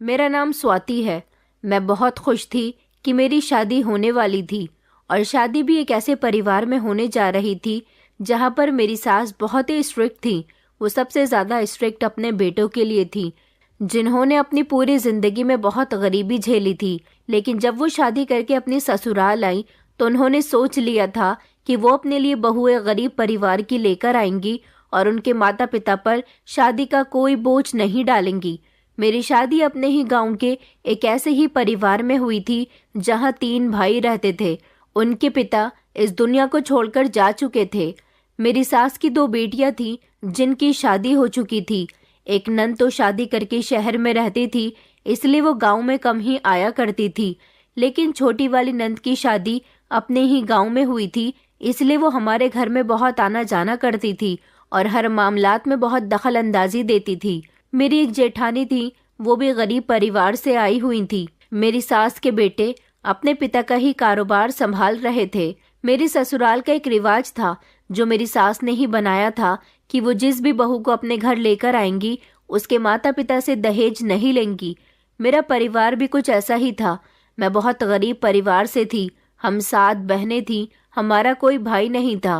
मेरा नाम स्वाति है। मैं बहुत खुश थी कि मेरी शादी होने वाली थी और शादी भी एक ऐसे परिवार में होने जा रही थी जहाँ पर मेरी सास बहुत ही स्ट्रिक्ट थी। वो सबसे ज़्यादा स्ट्रिक्ट अपने बेटों के लिए थी, जिन्होंने अपनी पूरी ज़िंदगी में बहुत गरीबी झेली थी। लेकिन जब वो शादी करके अपनी ससुराल आई तो उन्होंने सोच लिया था कि वो अपने लिए बहू एक गरीब परिवार की लेकर आएंगी और उनके माता पिता पर शादी का कोई बोझ नहीं डालेंगी। मेरी शादी अपने ही गांव के एक ऐसे ही परिवार में हुई थी जहां 3 भाई रहते थे। उनके पिता इस दुनिया को छोड़कर जा चुके थे। मेरी सास की 2 बेटियां थीं जिनकी शादी हो चुकी थी। एक नंद तो शादी करके शहर में रहती थी, इसलिए वो गांव में कम ही आया करती थी। लेकिन छोटी वाली नंद की शादी अपने ही गांव में हुई थी, इसलिए वो हमारे घर में बहुत आना जाना करती थी और हर मामलात में बहुत दखल अंदाजी देती थी। मेरी एक जेठानी थी, वो भी गरीब परिवार से आई हुई थी। मेरी सास के बेटे अपने पिता का ही कारोबार संभाल रहे थे। मेरी ससुराल का एक रिवाज था जो मेरी सास ने ही बनाया था कि वो जिस भी बहू को अपने घर लेकर आएंगी उसके माता पिता से दहेज नहीं लेंगी। मेरा परिवार भी कुछ ऐसा ही था। मैं बहुत गरीब परिवार से थी। हम 7 बहनें थीं, हमारा कोई भाई नहीं था।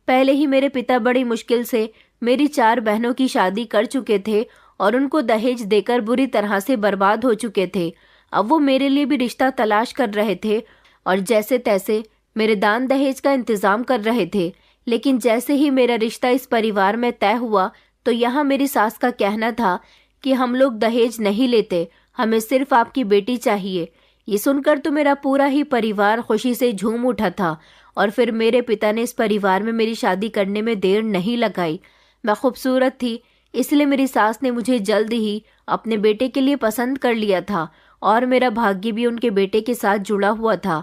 पहले ही मेरे पिता बड़ी मुश्किल से मेरी 4 बहनों की शादी कर चुके थे और उनको दहेज देकर बुरी तरह से बर्बाद हो चुके थे। अब वो मेरे लिए भी रिश्ता तलाश कर रहे थे और जैसे तैसे मेरे दान दहेज का इंतजाम कर रहे थे। लेकिन जैसे ही मेरा रिश्ता इस परिवार में तय हुआ तो यहाँ मेरी सास का कहना था कि हम लोग दहेज नहीं लेते, हमें सिर्फ आपकी बेटी चाहिए। ये सुनकर तो मेरा पूरा ही परिवार खुशी से झूम उठा था और फिर मेरे पिता ने इस परिवार में मेरी शादी करने में देर नहीं लगाई। मैं खूबसूरत थी, इसलिए मेरी सास ने मुझे जल्द ही अपने बेटे के लिए पसंद कर लिया था और मेरा भाग्य भी उनके बेटे के साथ जुड़ा हुआ था।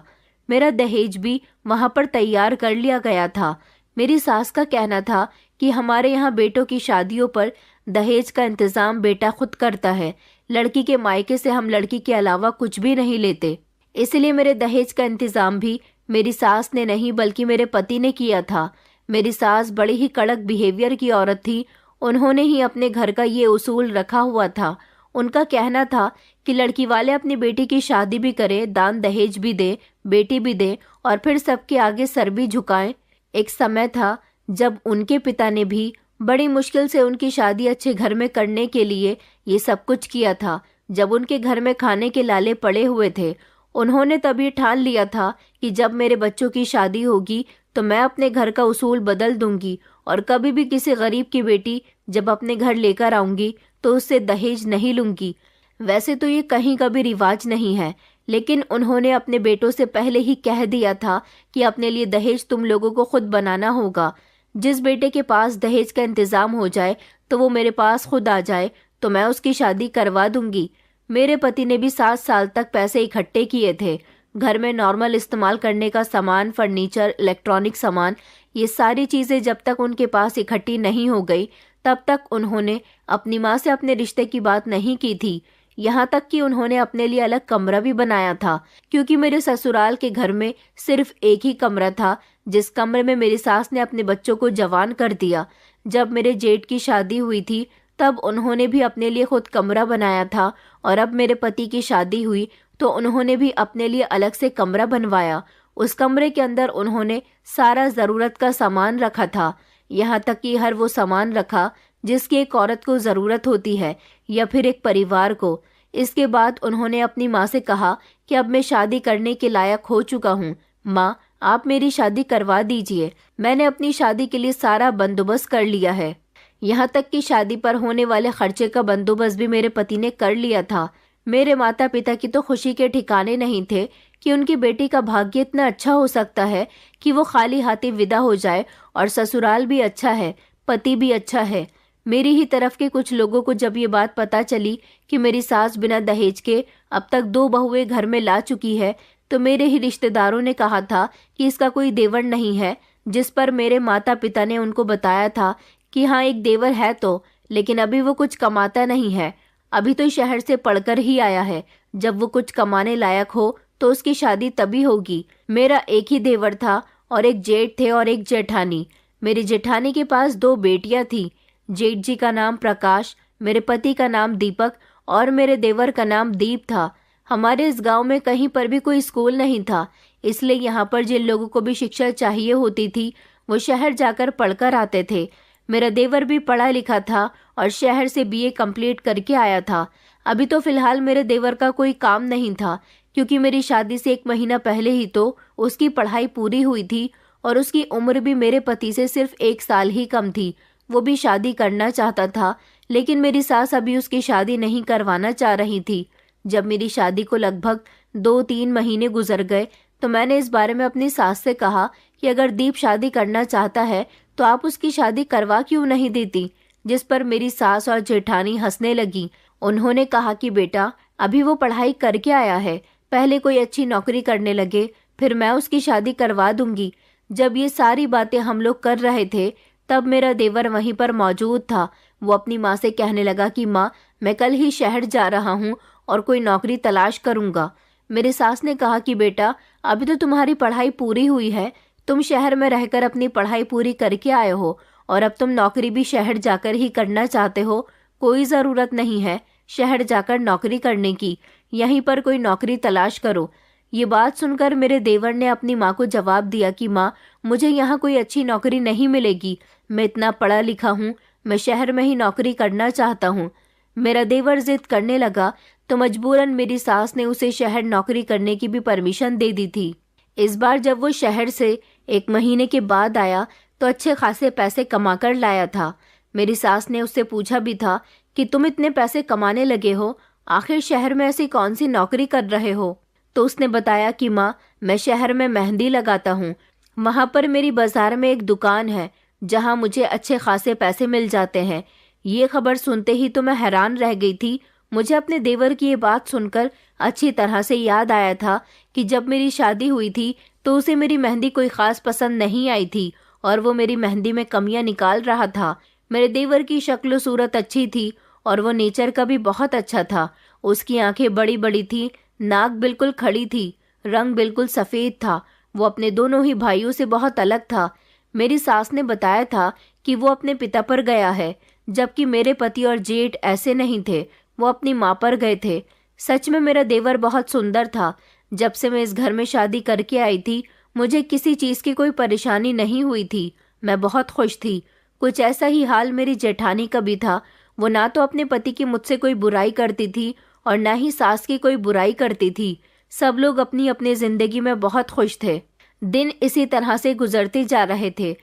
मेरा दहेज भी वहाँ पर तैयार कर लिया गया था। मेरी सास का कहना था कि हमारे यहाँ बेटों की शादियों पर दहेज का इंतजाम बेटा खुद करता है। लड़की के मायके से हम लड़की के अलावा कुछ भी नहीं लेते। इसलिए मेरे दहेज का इंतजाम भी मेरी सास ने नहीं बल्कि मेरे पति ने किया था। मेरी सास बड़ी ही कड़क बिहेवियर की औरत थी। उन्होंने ही अपने घर का ये उसूल रखा हुआ था। उनका कहना था कि लड़की वाले अपनी बेटी की शादी भी करें, दान दहेज भी दे, बेटी भी दे और फिर सबके आगे सर भी झुकाएं। एक समय था जब उनके पिता ने भी बड़ी मुश्किल से उनकी शादी अच्छे घर में करने के लिए ये सब कुछ किया था। जब उनके घर में खाने के लाले पड़े हुए थे, उन्होंने तभी ठान लिया था कि जब मेरे बच्चों की शादी होगी तो मैं अपने घर का उसूल बदल दूंगी और कभी भी किसी गरीब की बेटी जब अपने घर लेकर आऊंगी तो उससे दहेज नहीं लूंगी। वैसे तो ये कहीं का भी रिवाज नहीं है, लेकिन उन्होंने अपने बेटों से पहले ही कह दिया था कि अपने लिए दहेज तुम लोगों को खुद बनाना होगा। जिस बेटे के पास दहेज का इंतजाम हो जाए तो वो मेरे पास खुद आ जाए तो मैं उसकी शादी करवा दूंगी। मेरे पति ने भी 7 साल तक पैसे इकट्ठे किए थे। घर में नॉर्मल इस्तेमाल करने का सामान, फर्नीचर, इलेक्ट्रॉनिक सामान, ये सारी चीज़ें जब तक उनके पास इकट्ठी नहीं हो गई तब तक उन्होंने अपनी माँ से अपने रिश्ते की बात नहीं की थी। यहाँ तक कि उन्होंने अपने लिए अलग कमरा भी बनाया था, क्योंकि मेरे ससुराल के घर में सिर्फ एक ही कमरा था जिस कमरे में मेरी सास ने अपने बच्चों को जवान कर दिया। जब मेरे जेठ की शादी हुई थी तब उन्होंने भी अपने लिए खुद कमरा बनाया था और अब मेरे पति की शादी हुई तो उन्होंने भी अपने लिए अलग से कमरा बनवाया। उस कमरे के अंदर उन्होंने सारा ज़रूरत का सामान रखा था, यहाँ तक कि हर वो सामान रखा जिसकी एक औरत को ज़रूरत होती है या फिर एक परिवार को। इसके बाद उन्होंने अपनी माँ से कहा कि अब मैं शादी करने के लायक हो चुका हूँ, माँ आप मेरी शादी करवा दीजिए। मैंने अपनी शादी के लिए सारा बंदोबस्त कर लिया है। यहाँ तक कि शादी पर होने वाले खर्चे का बंदोबस्त भी मेरे पति ने कर लिया था। मेरे माता पिता की तो खुशी के ठिकाने नहीं थे कि उनकी बेटी का भाग्य इतना अच्छा हो सकता है कि वो खाली हाथी विदा हो जाए और ससुराल भी अच्छा है, पति भी अच्छा है। मेरी ही तरफ के कुछ लोगों को जब ये बात पता चली कि मेरी सास बिना दहेज के अब तक 2 बहुएं घर में ला चुकी है तो मेरे ही रिश्तेदारों ने कहा था कि इसका कोई देवर नहीं है। जिस पर मेरे माता पिता ने उनको बताया था कि हाँ एक देवर है तो, लेकिन अभी वो कुछ कमाता नहीं है, अभी तो शहर से पढ़कर ही आया है। जब वो कुछ कमाने लायक हो तो उसकी शादी तभी होगी। मेरा एक ही देवर था और एक जेठ थे और एक जेठानी। मेरी जेठानी के पास 2 बेटियां थी। जेठ जी का नाम प्रकाश, मेरे पति का नाम दीपक और मेरे देवर का नाम दीप था। हमारे इस गांव में कहीं पर भी कोई स्कूल नहीं था, इसलिए यहाँ पर जिन लोगों को भी शिक्षा चाहिए होती थी वो शहर जाकर पढ़कर आते थे। मेरा देवर भी पढ़ा लिखा था और शहर से बीए कंप्लीट करके आया था। अभी तो फिलहाल मेरे देवर का कोई काम नहीं था, क्योंकि मेरी शादी से 1 महीना पहले ही तो उसकी पढ़ाई पूरी हुई थी और उसकी उम्र भी मेरे पति से सिर्फ 1 साल ही कम थी। वो भी शादी करना चाहता था, लेकिन मेरी सास अभी उसकी शादी नहीं करवाना चाह रही थी। जब मेरी शादी को लगभग 2-3 महीने गुजर गए तो मैंने इस बारे में अपनी सास से कहा कि अगर दीप शादी करना चाहता है तो आप उसकी शादी करवा क्यों नहीं देती, जिस पर मेरी सास और जेठानी हंसने लगी। उन्होंने कहा कि बेटा, अभी वो पढ़ाई करके आया है, पहले कोई अच्छी नौकरी करने लगे, फिर मैं उसकी शादी करवा दूंगी। जब ये सारी बातें हम लोग कर रहे थे तब मेरा देवर वहीं पर मौजूद था। वो अपनी माँ से कहने लगा कि माँ, मैं कल ही शहर जा रहा हूँ और कोई नौकरी तलाश करूँगा। मेरी सास ने कहा कि बेटा, अभी तो तुम्हारी पढ़ाई पूरी हुई है, तुम शहर में रहकर अपनी पढ़ाई पूरी करके आए हो और अब तुम नौकरी भी शहर जाकर ही करना चाहते हो। कोई ज़रूरत नहीं है शहर जाकर नौकरी करने की, यहीं पर कोई नौकरी तलाश करो। ये बात सुनकर मेरे देवर ने अपनी माँ को जवाब दिया कि माँ, मुझे यहाँ कोई अच्छी नौकरी नहीं मिलेगी, मैं इतना पढ़ा लिखा हूँ, मैं शहर में ही नौकरी करना चाहता हूँ। मेरा देवर जिद करने लगा तो मजबूरन मेरी सास ने उसे शहर नौकरी करने की भी परमिशन दे दी थी। इस बार जब वो शहर से 1 महीने के बाद आया तो अच्छे खासे पैसे कमा कर लाया था। मेरी सास ने उससे पूछा भी था कि तुम इतने पैसे कमाने लगे हो, आखिर शहर में ऐसी कौन सी नौकरी कर रहे हो? तो उसने बताया कि माँ, मैं शहर में मेहंदी लगाता हूँ, वहाँ पर मेरी बाजार में एक दुकान है जहाँ मुझे अच्छे खासे पैसे मिल जाते हैं। ये खबर सुनते ही तो मैं हैरान रह गई थी। मुझे अपने देवर की ये बात सुनकर अच्छी तरह से याद आया था कि जब मेरी शादी हुई थी तो उसे मेरी मेहंदी कोई खास पसंद नहीं आई थी और वो मेरी मेहंदी में कमियां निकाल रहा था। मेरे देवर की शक्ल सूरत अच्छी थी और वो नेचर का भी बहुत अच्छा था। उसकी आंखें बड़ी बड़ी थी, नाक बिल्कुल खड़ी थी, रंग बिल्कुल सफ़ेद था। वो अपने दोनों ही भाइयों से बहुत अलग था। मेरी सास ने बताया था कि वो अपने पिता पर गया है, जबकि मेरे पति और जेठ ऐसे नहीं थे, वो अपनी माँ पर गए थे। सच में मेरा देवर बहुत सुंदर था। जब से मैं इस घर में शादी करके आई थी मुझे किसी चीज़ की कोई परेशानी नहीं हुई थी, मैं बहुत खुश थी। कुछ ऐसा ही हाल मेरी जेठानी का भी था। वो ना तो अपने पति की मुझसे कोई बुराई करती थी और ना ही सास की कोई बुराई करती थी। सब लोग अपनी अपनी जिंदगी में बहुत खुश थे। दिन इसी तरह से गुजरते जा रहे थे।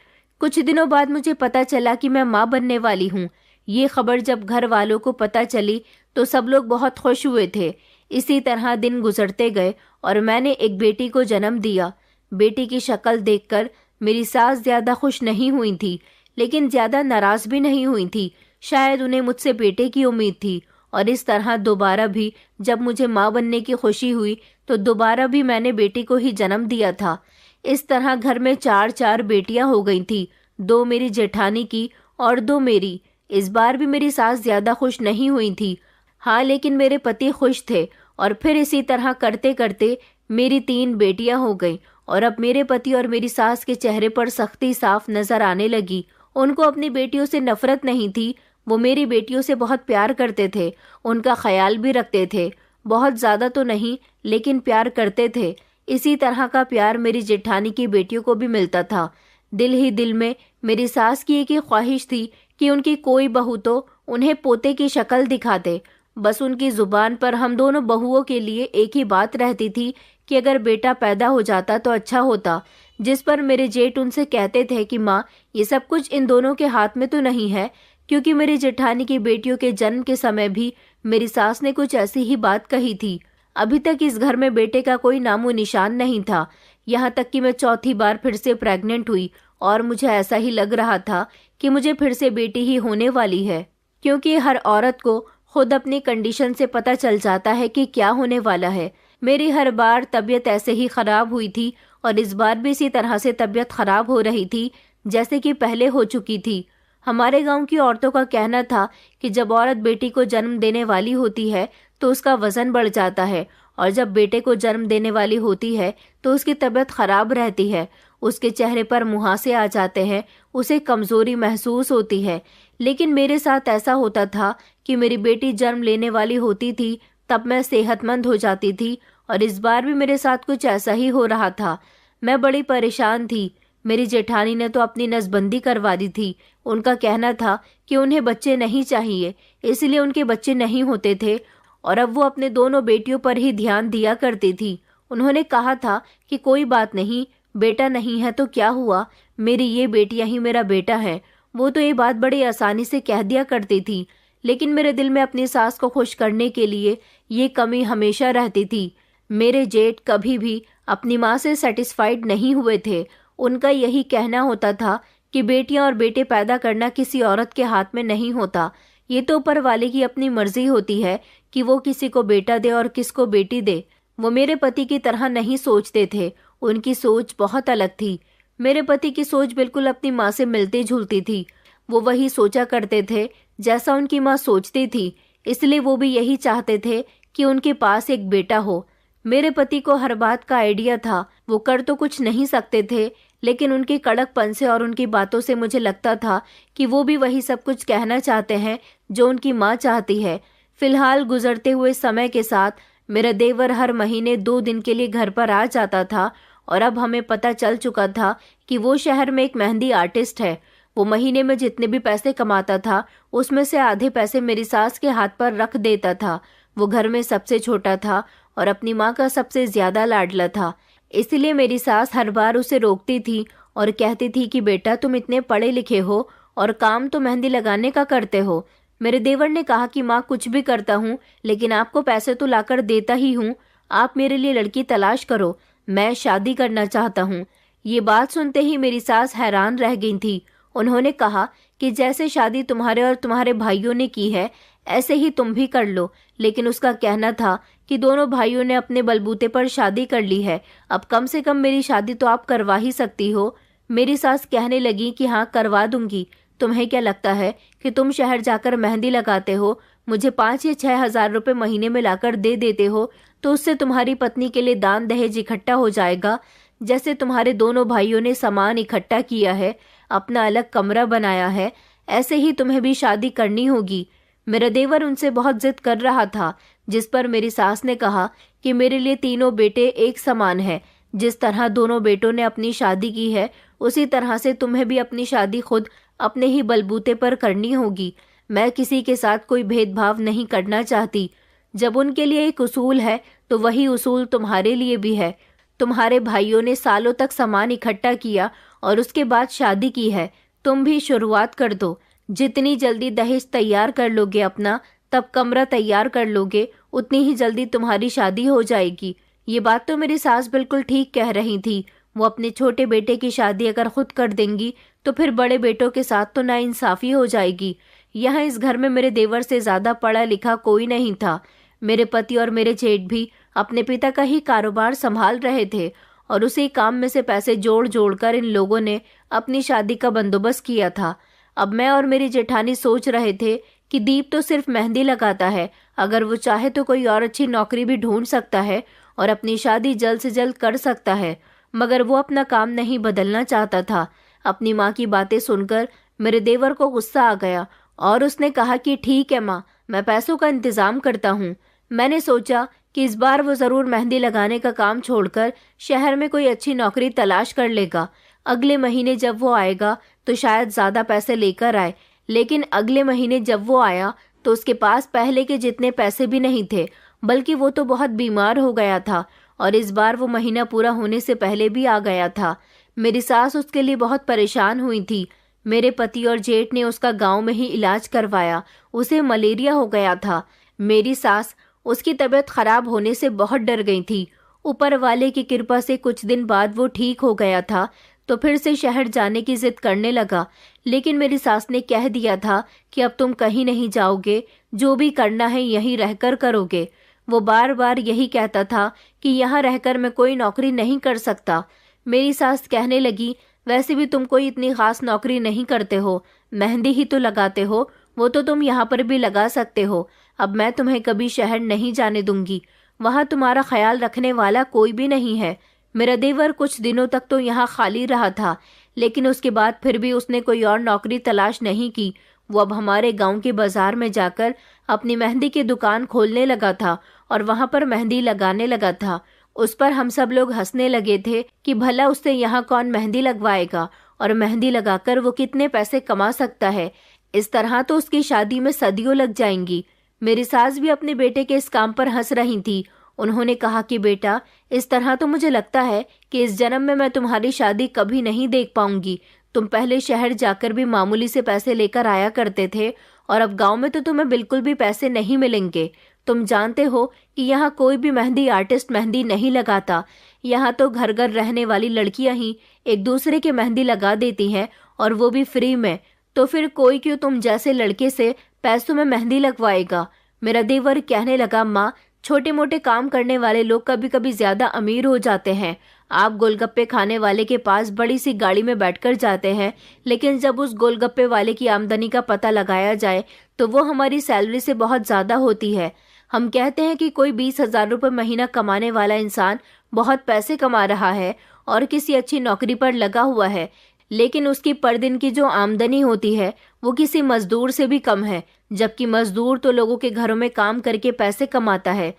कुछ दिनों बाद मुझे पता चला कि मैं माँ बनने वाली हूँ। ये खबर जब घर वालों को पता चली तो सब लोग बहुत खुश हुए थे। इसी तरह दिन गुजरते गए और मैंने एक बेटी को जन्म दिया। बेटी की शक्ल देखकर मेरी सास ज़्यादा खुश नहीं हुई थी, लेकिन ज़्यादा नाराज़ भी नहीं हुई थी। शायद उन्हें मुझसे बेटे की उम्मीद थी। और इस तरह दोबारा भी जब मुझे माँ बनने की खुशी हुई तो दोबारा भी मैंने बेटी को ही जन्म दिया था। इस तरह घर में 4 बेटियां हो गई थी, 2 मेरी जेठानी की और 2 मेरी। इस बार भी मेरी सास ज़्यादा खुश नहीं हुई थी। हाँ, लेकिन मेरे पति खुश थे। और फिर इसी तरह करते करते मेरी 3 बेटियां हो गईं और अब मेरे पति और मेरी सास के चेहरे पर सख्ती साफ नजर आने लगी। उनको अपनी बेटियों से नफरत नहीं थी, वो मेरी बेटियों से बहुत प्यार करते थे, उनका ख्याल भी रखते थे। बहुत ज़्यादा तो नहीं, लेकिन प्यार करते थे। इसी तरह का प्यार मेरी जेठानी की बेटियों को भी मिलता था। दिल ही दिल में मेरी सास की एक ही ख्वाहिश थी कि उनकी कोई बहू तो उन्हें पोते की शक्ल दिखा दे। बस उनकी जुबान पर हम दोनों बहुओं के लिए एक ही बात रहती थी कि अगर बेटा पैदा हो जाता तो अच्छा होता। जिस पर मेरे जेठ उनसे कहते थे कि माँ, ये सब कुछ इन दोनों के हाथ में तो नहीं है, क्योंकि मेरी जेठानी की बेटियों के जन्म के समय भी मेरी सास ने कुछ ऐसी ही बात कही थी। अभी तक इस घर में बेटे का कोई नामो निशान नहीं था, यहाँ तक कि मैं चौथी बार फिर से प्रेग्नेंट हुई और मुझे ऐसा ही लग रहा था कि मुझे फिर से बेटी ही होने वाली है, क्योंकि हर औरत को खुद अपनी कंडीशन से पता चल जाता है कि क्या होने वाला है। मेरी हर बार तबीयत ऐसे ही खराब हुई थी और इस बार भी इसी तरह से तबीयत खराब हो रही थी जैसे कि पहले हो चुकी थी। हमारे गांव की औरतों का कहना था कि जब औरत बेटी को जन्म देने वाली होती है तो उसका वजन बढ़ जाता है और जब बेटे को जन्म देने वाली होती है तो उसकी तबीयत खराब रहती है। उसके चेहरे पर मुहासे आ जाते हैं, उसे कमजोरी महसूस होती है। लेकिन मेरे साथ ऐसा होता था कि मेरी बेटी जन्म लेने वाली होती थी तब मैं सेहतमंद हो जाती थी, और इस बार भी मेरे साथ कुछ ऐसा ही हो रहा था। मैं बड़ी परेशान थी। मेरी जेठानी ने तो अपनी नसबंदी करवा दी थी। उनका कहना था कि उन्हें बच्चे नहीं चाहिए, इसलिए उनके बच्चे नहीं होते थे, और अब वो अपने दोनों बेटियों पर ही ध्यान दिया करती थी। उन्होंने कहा था कि कोई बात नहीं, बेटा नहीं है तो क्या हुआ, मेरी ये बेटियां ही मेरा बेटा है। वो तो ये बात बड़ी आसानी से कह दिया करती थी, लेकिन मेरे दिल में अपनी सास को खुश करने के लिए ये कमी हमेशा रहती थी। मेरे जेठ कभी भी अपनी माँ से सेटिस्फाइड नहीं हुए थे। उनका यही कहना होता था कि बेटियां और बेटे पैदा करना किसी औरत के हाथ में नहीं होता, ये तो ऊपर वाले की अपनी मर्जी होती है कि वो किसी को बेटा दे और किसको बेटी दे। वो मेरे पति की तरह नहीं सोचते थे, उनकी सोच बहुत अलग थी। मेरे पति की सोच बिल्कुल अपनी माँ से मिलती जुलती थी। वो वही सोचा करते थे जैसा उनकी माँ सोचती थी, इसलिए वो भी यही चाहते थे कि उनके पास एक बेटा हो। मेरे पति को हर बात का आइडिया था। वो कर तो कुछ नहीं सकते थे, लेकिन उनके कड़कपन से और उनकी बातों से मुझे लगता था कि वो भी वही सब कुछ कहना चाहते हैं जो उनकी माँ चाहती है। फिलहाल गुजरते हुए समय के साथ मेरा देवर हर महीने 2 दिन के लिए घर पर आ जाता था, और अब हमें पता चल चुका था कि वो शहर में एक मेहंदी आर्टिस्ट है। वो महीने में जितने भी पैसे कमाता था उसमें से आधे पैसे मेरी सास के हाथ पर रख देता था। वो घर में सबसे छोटा था और अपनी माँ का सबसे ज्यादा लाडला था, इसलिए मेरी सास हर बार उसे रोकती थी और कहती थी कि बेटा तुम इतने पढ़े लिखे हो और काम तो मेहंदी लगाने का करते हो। मेरे देवर ने कहा कि माँ कुछ भी करता हूँ, लेकिन आपको पैसे तो लाकर देता ही हूँ, आप मेरे लिए लड़की तलाश करो, मैं शादी करना चाहता हूँ। ये बात सुनते ही मेरी सास हैरान रह गई थी। उन्होंने कहा कि जैसे शादी तुम्हारे और तुम्हारे भाइयों ने की है ऐसे ही तुम भी कर लो। लेकिन उसका कहना था कि दोनों भाइयों ने अपने बलबूते पर शादी कर ली है, अब कम से कम मेरी शादी तो आप करवा ही सकती हो। मेरी सास कहने लगी कि हाँ करवा दूंगी। तुम्हें क्या लगता है कि तुम शहर जाकर मेहंदी लगाते हो, मुझे 5 या 6 हजार रुपए महीने में लाकर दे देते हो, तो उससे तुम्हारी पत्नी के लिए दान दहेज इकट्ठा हो जाएगा। जैसे तुम्हारे दोनों भाइयों ने सामान इकट्ठा किया है, अपना अलग कमरा बनाया है, ऐसे ही तुम्हें भी शादी करनी होगी। मेरा देवर उनसे बहुत जिद कर रहा था, जिस पर मेरी सास ने कहा कि मेरे लिए तीनों बेटे एक समान है। जिस तरह दोनों बेटों ने अपनी शादी की है, उसी तरह से तुम्हें भी अपनी शादी खुद अपने ही बलबूते पर करनी होगी। मैं किसी के साथ कोई भेदभाव नहीं करना चाहती। जब उनके लिए एक उसूल है तो वही उसूल तुम्हारे लिए भी है। तुम्हारे भाइयों ने सालों तक सामान इकट्ठा किया और उसके बाद शादी की है, तुम भी शुरुआत कर दो। जितनी जल्दी दहेज तैयार कर लोगे अपना, तब कमरा तैयार कर लोगे, उतनी ही जल्दी तुम्हारी शादी हो जाएगी। ये बात तो मेरी सास बिल्कुल ठीक कह रही थी। वो अपने छोटे बेटे की शादी अगर खुद कर देंगी तो फिर बड़े बेटों के साथ तो नाइंसाफी हो जाएगी। यहाँ इस घर में मेरे देवर से ज्यादा पढ़ा लिखा कोई नहीं था। मेरे पति और मेरे जेठ भी अपने पिता का ही कारोबार संभाल रहे थे, और उसी काम में से पैसे जोड़ जोड़ कर इन लोगों ने अपनी शादी का बंदोबस्त किया था। अब मैं और मेरी जेठानी सोच रहे थे कि दीप तो सिर्फ मेहंदी लगाता है, अगर वो चाहे तो कोई और अच्छी नौकरी भी ढूंढ सकता है और अपनी शादी जल्द से जल्द कर सकता है, मगर वो अपना काम नहीं बदलना चाहता था। अपनी माँ की बातें सुनकर मेरे देवर को गुस्सा आ गया और उसने कहा कि ठीक है माँ, मैं पैसों का इंतजाम करता हूँ। मैंने सोचा कि इस बार वो जरूर मेहंदी लगाने का काम छोड़कर शहर में कोई अच्छी नौकरी तलाश कर लेगा। अगले महीने जब वो आएगा तो शायद ज्यादा पैसे लेकर आए, लेकिन अगले महीने जब वो आया तो उसके पास पहले के जितने पैसे भी नहीं थे, बल्कि वो तो बहुत बीमार हो गया था, और इस बार वो महीना पूरा होने से पहले भी आ गया था। मेरी सास उसके लिए बहुत परेशान हुई थी। मेरे पति और जेठ ने उसका गांव में ही इलाज करवाया, उसे मलेरिया हो गया था। मेरी सास उसकी तबीयत खराब होने से बहुत डर गई थी। ऊपर वाले की कृपा से कुछ दिन बाद वो ठीक हो गया था, तो फिर से शहर जाने की जिद करने लगा। लेकिन मेरी सास ने कह दिया था कि अब तुम कहीं नहीं जाओगे, जो भी करना है यहीं रहकर करोगे। वो बार बार यही कहता था कि यहाँ रहकर मैं कोई नौकरी नहीं कर सकता। मेरी सास कहने लगी, वैसे भी तुम कोई इतनी खास नौकरी नहीं करते हो, मेहंदी ही तो लगाते हो, वो तो तुम यहाँ पर भी लगा सकते हो। अब मैं तुम्हें कभी शहर नहीं जाने दूंगी, वहाँ तुम्हारा ख्याल रखने वाला कोई भी नहीं है। मेरा देवर कुछ दिनों तक तो यहाँ खाली रहा था, लेकिन उसके बाद फिर भी उसने कोई और नौकरी तलाश नहीं की। वो अब हमारे गांव के बाजार में जाकर अपनी मेहंदी की दुकान खोलने लगा था और वहां पर मेहंदी लगाने लगा था। उस पर हम सब लोग हंसने लगे थे कि भला उससे यहाँ कौन मेहंदी लगवाएगा और मेहंदी लगाकर वो कितने पैसे कमा सकता है। इस तरह तो उसकी शादी में सदियों लग जाएंगी। मेरी सास भी अपने बेटे के इस काम पर हंस रही थी। उन्होंने कहा कि बेटा, इस तरह तो मुझे लगता है कि इस जन्म में मैं तुम्हारी शादी कभी नहीं देख पाऊंगी। तुम पहले शहर जाकर भी मामूली से पैसे लेकर आया करते थे और अब गांव में तो तुम्हें बिल्कुल भी पैसे नहीं मिलेंगे। तुम जानते हो कि यहाँ कोई भी मेहंदी आर्टिस्ट मेहंदी नहीं लगाता। यहाँ तो घर घर रहने वाली लड़कियां ही एक दूसरे के मेहंदी लगा देती हैं, और वो भी फ्री में। तो फिर कोई क्यों तुम जैसे लड़के से पैसों में मेहंदी लगवाएगा। मेरा देवर कहने लगा, माँ, छोटे मोटे काम करने वाले लोग कभी कभी ज्यादा अमीर हो जाते हैं। आप गोलगप्पे खाने वाले के पास बड़ी सी गाड़ी में बैठकर जाते हैं, लेकिन जब उस गोलगप्पे वाले की आमदनी का पता लगाया जाए तो वो हमारी सैलरी से बहुत ज्यादा होती है। हम कहते हैं कि कोई 20,000 रुपये महीना कमाने वाला इंसान बहुत पैसे कमा रहा है और किसी अच्छी नौकरी पर लगा हुआ है, लेकिन उसकी पर दिन की जो आमदनी होती है वो किसी मजदूर से भी कम है, जबकि मजदूर तो लोगों के घरों में काम करके पैसे कमाता है।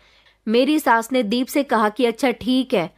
मेरी सास ने दीप से कहा कि अच्छा ठीक है,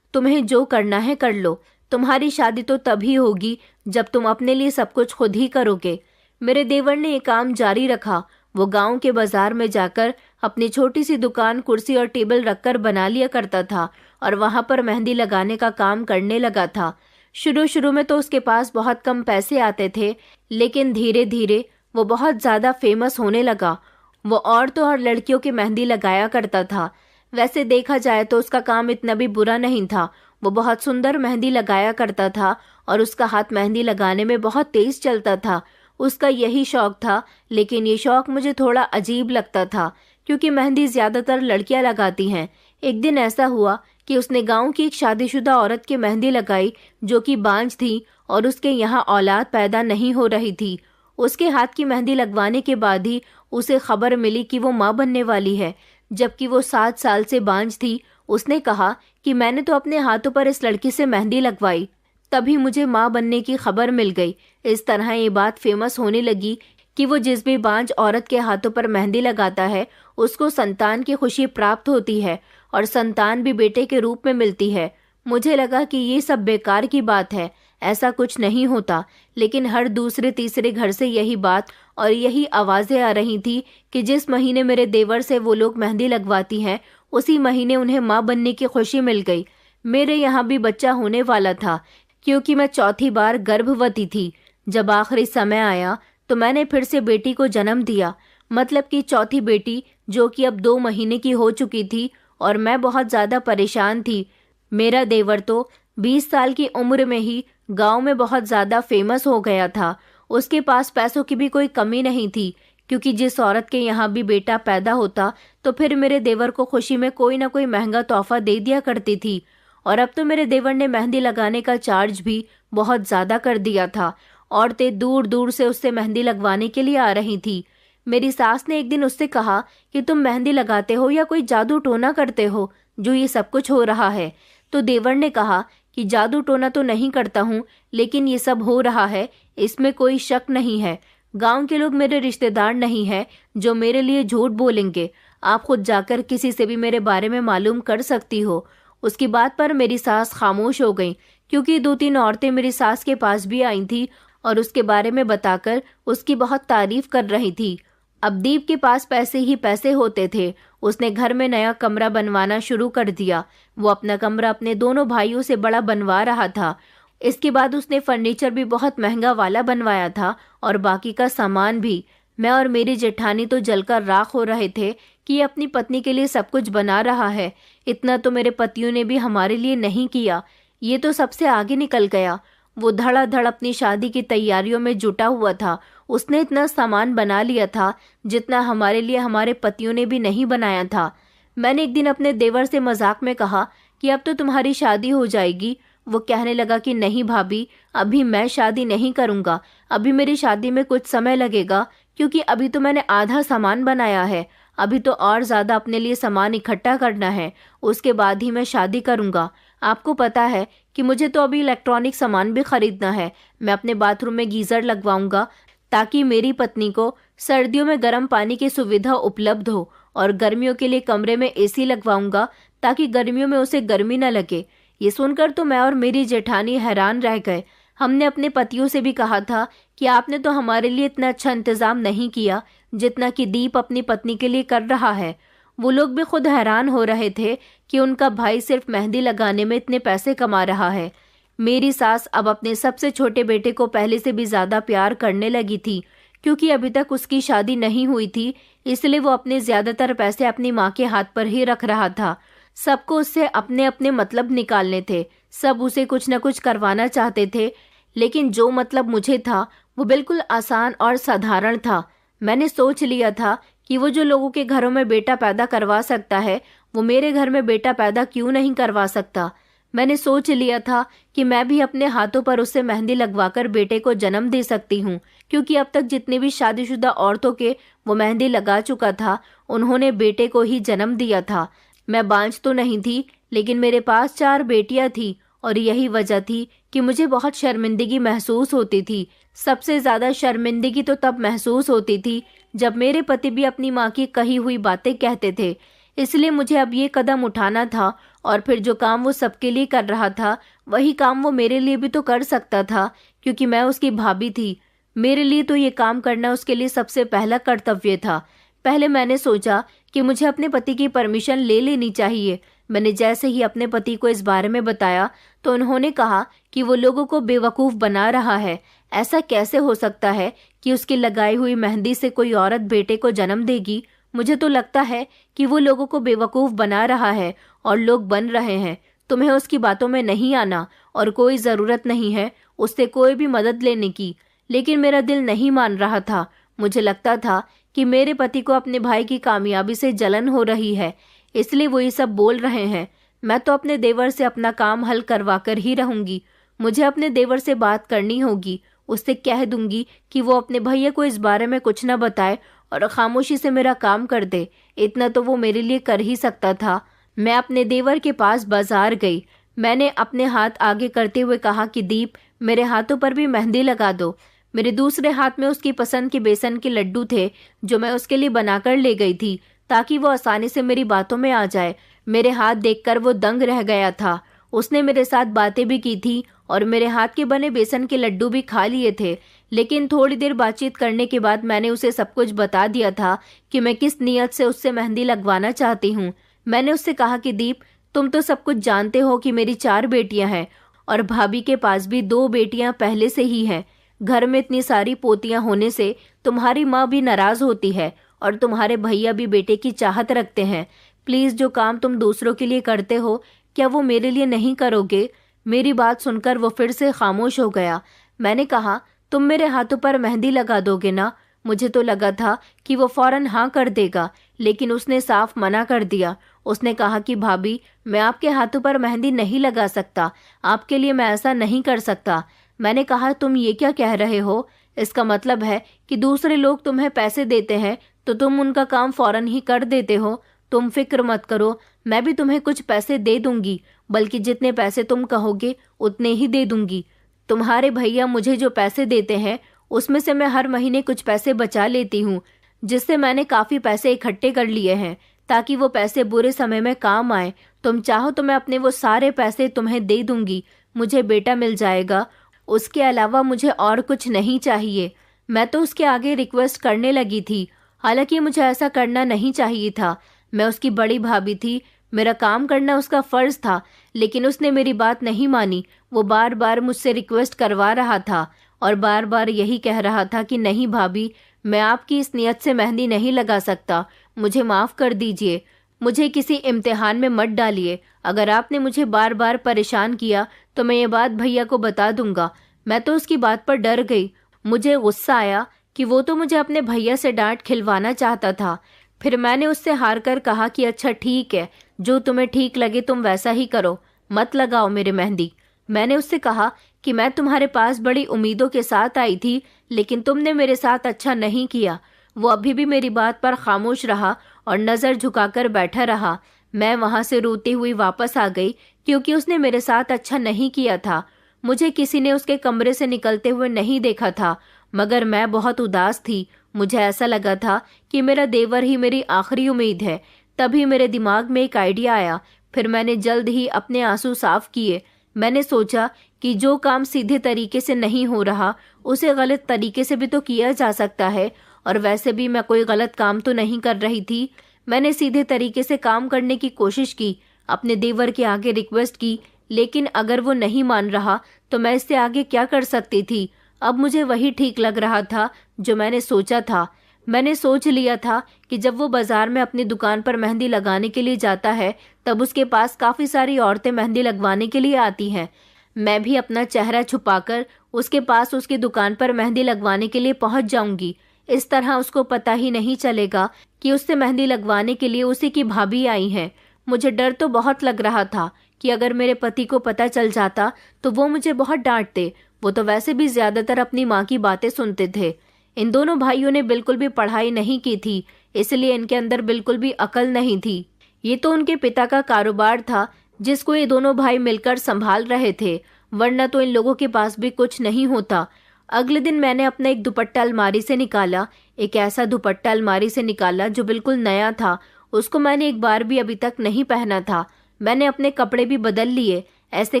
तुम्हें जो करना है कर लो। तुम्हारी शादी तो तभी होगी जब तुम अपने लिए सब कुछ खुद ही करोगे। मेरे देवर ने ये काम जारी रखा। वो गांव के बाजार में जाकर अपनी छोटी सी दुकान कुर्सी और टेबल रखकर बना लिया करता था और वहां पर मेहंदी लगाने का काम करने लगा था। शुरू शुरू में तो उसके पास बहुत कम पैसे आते थे, लेकिन धीरे धीरे वो बहुत ज्यादा फेमस होने लगा। वो औरतों और लड़कियों की मेहंदी लगाया करता था। वैसे देखा जाए तो उसका काम इतना भी बुरा नहीं था। वो बहुत सुंदर मेहंदी लगाया करता था और उसका हाथ मेहंदी लगाने में बहुत तेज चलता था। उसका यही शौक था, लेकिन ये शौक मुझे थोड़ा अजीब लगता था क्योंकि मेहंदी ज्यादातर लड़कियां लगाती हैं। एक दिन ऐसा हुआ कि उसने गांव की एक शादीशुदा औरत की मेहंदी लगाई जो कि बांझ थी और उसके यहाँ औलाद पैदा नहीं हो रही थी। उसके हाथ की मेहंदी लगवाने के बाद ही उसे खबर मिली कि वो माँ बनने वाली है, जबकि वो 7 साल से बांझ थी। उसने कहा कि मैंने तो अपने हाथों पर इस लड़की से मेहंदी लगवाई, तभी मुझे माँ बनने की खबर मिल गई। इस तरह ये बात फेमस होने लगी कि वो जिस भी बांझ औरत के हाथों पर मेहंदी लगाता है उसको संतान की खुशी प्राप्त होती है और संतान भी बेटे के रूप में मिलती है। मुझे लगा कि ये सब बेकार की बात है, ऐसा कुछ नहीं होता। लेकिन हर दूसरे तीसरे घर से यही बात और यही आवाजें आ रही थी कि जिस महीने मेरे देवर से वो लोग मेहंदी लगवाती हैं उसी महीने उन्हें माँ बनने की खुशी मिल गई। मेरे यहाँ भी बच्चा होने वाला था क्योंकि मैं चौथी बार गर्भवती थी। जब आखिरी समय आया तो मैंने फिर से बेटी को जन्म दिया, मतलब कि चौथी बेटी, जो कि अब 2 महीने की हो चुकी थी और मैं बहुत ज्यादा परेशान थी। मेरा देवर तो 20 साल की उम्र में ही गांव में बहुत ज्यादा फेमस हो गया था। उसके पास पैसों की भी कोई कमी नहीं थी, क्योंकि जिस औरत के यहाँ भी बेटा पैदा होता तो फिर मेरे देवर को खुशी में कोई ना कोई महंगा तोहफा दे दिया करती थी। और अब तो मेरे देवर ने मेहंदी लगाने का चार्ज भी बहुत ज्यादा कर दिया था। औरतें दूर दूर से उससे मेहंदी लगवाने के लिए आ रही थी। मेरी सास ने एक दिन उससे कहा कि तुम मेहंदी लगाते हो या कोई जादू टोना करते हो जो ये सब कुछ हो रहा है। तो देवर ने कहा कि जादू टोना तो नहीं करता हूँ, लेकिन ये सब हो रहा है इसमें कोई शक नहीं है। गांव के लोग मेरे रिश्तेदार नहीं है जो मेरे लिए झूठ बोलेंगे। आप खुद जाकर किसी से भी मेरे बारे में मालूम कर सकती हो। उसकी बात पर मेरी सास खामोश हो गई, क्योंकि 2-3 औरतें मेरी सास के पास भी आई थी और उसके बारे में बताकर उसकी बहुत तारीफ कर रही थी। अब दीप के पास पैसे ही पैसे होते थे। उसने घर में नया कमरा बनवाना शुरू कर दिया। वो अपना कमरा अपने दोनों भाइयों से बड़ा बनवा रहा था। इसके बाद उसने फर्नीचर भी बहुत महंगा वाला बनवाया था और बाकी का सामान भी। मैं और मेरी जेठानी तो जलकर राख हो रहे थे कि ये अपनी पत्नी के लिए सब कुछ बना रहा है। इतना तो मेरे पतियों ने भी हमारे लिए नहीं किया। ये तो सबसे आगे निकल गया। वो धड़ाधड़ अपनी शादी की तैयारियों में जुटा हुआ था। उसने इतना सामान बना लिया था जितना हमारे लिए हमारे पतियों ने भी नहीं बनाया था। मैंने एक दिन अपने देवर से मजाक में कहा कि अब तो तुम्हारी शादी हो जाएगी। वो कहने लगा कि नहीं भाभी, अभी मैं शादी नहीं करूंगा। अभी मेरी शादी में कुछ समय लगेगा, क्योंकि अभी तो मैंने आधा सामान बनाया है। अभी तो और ज्यादा अपने लिए सामान इकट्ठा करना है, उसके बाद ही मैं शादी करूंगा। आपको पता है कि मुझे तो अभी इलेक्ट्रॉनिक सामान भी खरीदना है। मैं अपने बाथरूम में गीज़र लगवाऊंगा ताकि मेरी पत्नी को सर्दियों में गर्म पानी की सुविधा उपलब्ध हो, और गर्मियों के लिए कमरे में एसी लगवाऊंगा ताकि गर्मियों में उसे गर्मी न लगे। ये सुनकर तो मैं और मेरी जेठानी हैरान रह गए। हमने अपने पतियों से भी कहा था कि आपने तो हमारे लिए इतना अच्छा इंतजाम नहीं किया जितना कि दीप अपनी पत्नी के लिए कर रहा है। वो लोग भी खुद हैरान हो रहे थे कि उनका भाई सिर्फ मेहंदी लगाने में इतने पैसे कमा रहा है। मेरी सास अब अपने सबसे छोटे बेटे को पहले से भी ज्यादा प्यार करने लगी थी। क्योंकि अभी तक उसकी शादी नहीं हुई थी, इसलिए वो अपने ज्यादातर पैसे अपनी माँ के हाथ पर ही रख रहा था। सबको उससे अपने अपने मतलब निकालने थे। सब उसे कुछ न कुछ करवाना चाहते थे, लेकिन जो मतलब मुझे था वो बिल्कुल आसान और साधारण था। मैंने सोच लिया था कि वो जो लोगों के घरों में बेटा पैदा करवा सकता है, वो मेरे घर में बेटा पैदा क्यों नहीं करवा सकता। मैंने सोच लिया था कि मैं भी अपने हाथों पर उससे मेहंदी लगवाकर बेटे को जन्म दे सकती हूँ, क्योंकि अब तक जितने भी शादीशुदा औरतों के वो मेहंदी लगा चुका था, उन्होंने बेटे को ही जन्म दिया था। मैं बांझ तो नहीं थी, लेकिन मेरे पास 4 बेटियां थी, और यही वजह थी कि मुझे बहुत शर्मिंदगी महसूस होती थी। सबसे ज्यादा शर्मिंदगी तो तब महसूस होती थी जब मेरे पति भी अपनी माँ की कही हुई बातें कहते थे। इसलिए मुझे अब ये कदम उठाना था, और फिर जो काम वो सबके लिए कर रहा था वही काम वो मेरे लिए भी तो कर सकता था, क्योंकि मैं उसकी भाभी थी। मेरे लिए तो ये काम करना उसके लिए सबसे पहला कर्तव्य था। पहले मैंने सोचा कि मुझे अपने पति की परमिशन ले लेनी चाहिए। मैंने जैसे ही अपने पति को इस बारे में बताया तो उन्होंने कहा कि वो लोगों को बेवकूफ़ बना रहा है। ऐसा कैसे हो सकता है कि उसकी लगाई हुई मेहंदी से कोई औरत बेटे को जन्म देगी। मुझे तो लगता है कि वो लोगों को बेवकूफ़ बना रहा है और लोग बन रहे हैं। तुम्हें उसकी बातों में नहीं आना, और कोई ज़रूरत नहीं है उससे कोई भी मदद लेने की। लेकिन मेरा दिल नहीं मान रहा था। मुझे लगता था कि मेरे पति को अपने भाई की कामयाबी से जलन हो रही है, इसलिए वो ये सब बोल रहे हैं। मैं तो अपने देवर से अपना काम हल करवा कर ही रहूंगी। मुझे अपने देवर से बात करनी होगी। उससे कह दूंगी कि वो अपने भैया को इस बारे में कुछ न बताए और खामोशी से मेरा काम कर दे। इतना तो वो मेरे लिए कर ही सकता था। मैं अपने देवर के पास बाजार गई। मैंने अपने हाथ आगे करते हुए कहा कि दीप, मेरे हाथों पर भी मेहंदी लगा दो। मेरे दूसरे हाथ में उसकी पसंद के बेसन के लड्डू थे, जो मैं उसके लिए बनाकर ले गई थी ताकि वो आसानी से मेरी बातों में आ जाए। मेरे हाथ देखकर वो दंग रह गया था। उसने मेरे साथ बातें भी की थी और मेरे हाथ के बने बेसन के लड्डू भी खा लिए थे। लेकिन थोड़ी देर बातचीत करने के बाद मैंने उसे सब कुछ बता दिया था कि मैं किस नियत से उससे मेहंदी लगवाना चाहती हूँ। मैंने उससे कहा कि दीप, तुम तो सब कुछ जानते हो कि मेरी 4 बेटियां हैं, और भाभी के पास भी 2 बेटियां पहले से ही हैं। घर में इतनी सारी पोतियां होने से तुम्हारी माँ भी नाराज होती है, और तुम्हारे भैया भी बेटे की चाहत रखते हैं। प्लीज, जो काम तुम दूसरों के लिए करते हो, क्या वो मेरे लिए नहीं करोगे? मेरी बात सुनकर वो फिर से खामोश हो गया। मैंने कहा, तुम मेरे हाथों पर मेहंदी लगा दोगे ना? मुझे तो लगा था कि वो फौरन हाँ कर देगा, लेकिन उसने साफ मना कर दिया। उसने कहा कि भाभी, मैं आपके हाथों पर मेहंदी नहीं लगा सकता। आपके लिए मैं ऐसा नहीं कर सकता। मैंने कहा, तुम ये क्या कह रहे हो? इसका मतलब है कि दूसरे लोग तुम्हें पैसे देते हैं तो तुम उनका काम फौरन ही कर देते हो। तुम फिक्र मत करो, मैं भी तुम्हें कुछ पैसे दे दूंगी, बल्कि जितने पैसे तुम कहोगे उतने ही दे दूंगी। तुम्हारे भैया मुझे जो पैसे देते हैं उसमें से मैं हर महीने कुछ पैसे बचा लेती हूँ, जिससे मैंने काफ़ी पैसे इकट्ठे कर लिए हैं ताकि वो पैसे बुरे समय में काम आए। तुम चाहो तो मैं अपने वो सारे पैसे तुम्हें दे दूंगी। मुझे बेटा मिल जाएगा, उसके अलावा मुझे और कुछ नहीं चाहिए। मैं तो उसके आगे रिक्वेस्ट करने लगी थी। हालांकि मुझे ऐसा करना नहीं चाहिए था। मैं उसकी बड़ी भाभी थी, मेरा काम करना उसका फर्ज था, लेकिन उसने मेरी बात नहीं मानी। वो बार बार मुझसे रिक्वेस्ट करवा रहा था और बार बार यही कह रहा था कि नहीं भाभी, मैं आपकी इस नियत से मेहंदी नहीं लगा सकता। मुझे माफ़ कर दीजिए। मुझे किसी इम्तिहान में मत डालिए। अगर आपने मुझे बार बार परेशान किया तो मैं ये बात भैया को बता दूंगा। मैं तो उसकी बात पर डर गई। मुझे गुस्सा आया कि वो तो मुझे अपने भैया से डांट खिलवाना चाहता था। फिर मैंने उससे हार कर कहा कि अच्छा ठीक है, जो तुम्हें ठीक लगे तुम वैसा ही करो, मत लगाओ मेरे मेहंदी। मैंने उससे कहा कि मैं तुम्हारे पास बड़ी उम्मीदों के साथ आई थी, लेकिन तुमने मेरे साथ अच्छा नहीं किया। वो अभी भी मेरी बात पर खामोश रहा और नज़र झुकाकर बैठा रहा। मैं वहाँ से रोती हुई वापस आ गई, क्योंकि उसने मेरे साथ अच्छा नहीं किया था। मुझे किसी ने उसके कमरे से निकलते हुए नहीं देखा था, मगर मैं बहुत उदास थी। मुझे ऐसा लगा था कि मेरा देवर ही मेरी आखिरी उम्मीद है। तभी मेरे दिमाग में एक आइडिया आया। फिर मैंने जल्द ही अपने आंसू साफ किए। मैंने सोचा कि जो काम सीधे तरीके से नहीं हो रहा उसे गलत तरीके से भी तो किया जा सकता है, और वैसे भी मैं कोई गलत काम तो नहीं कर रही थी। मैंने सीधे तरीके से काम करने की कोशिश की, अपने देवर के आगे रिक्वेस्ट की, लेकिन अगर वो नहीं मान रहा तो मैं इससे आगे क्या कर सकती थी। अब मुझे वही ठीक लग रहा था जो मैंने सोचा था। मैंने सोच लिया था कि जब वो बाजार में अपनी दुकान पर मेहंदी लगाने के लिए जाता है तब उसके पास काफ़ी सारी औरतें मेहंदी लगवाने के लिए आती हैं। मैं भी अपना चेहरा छुपाकर उसके पास उसकी दुकान पर मेहंदी लगवाने के लिए पहुंच जाऊंगी। इस तरह उसको पता ही नहीं चलेगा कि उससे मेहंदी लगवाने के लिए उसी की भाभी आई है। मुझे डर तो बहुत लग रहा था कि अगर मेरे पति को पता चल जाता तो वो मुझे बहुत डांटते। वो तो वैसे भी ज्यादातर अपनी माँ की बातें सुनते थे। इन दोनों भाइयों ने बिल्कुल भी पढ़ाई नहीं की थी, इसलिए इनके अंदर बिल्कुल भी अकल नहीं थी। ये तो उनके पिता का कारोबार था जिसको ये दोनों भाई मिलकर संभाल रहे थे, वरना तो इन लोगों के पास भी कुछ नहीं होता। अगले दिन मैंने अपना एक दुपट्टा अलमारी से निकाला। एक ऐसा दुपट्टा अलमारी से निकाला जो बिल्कुल नया था। उसको मैंने एक बार भी अभी तक नहीं पहना था। मैंने अपने कपड़े भी बदल लिए, ऐसे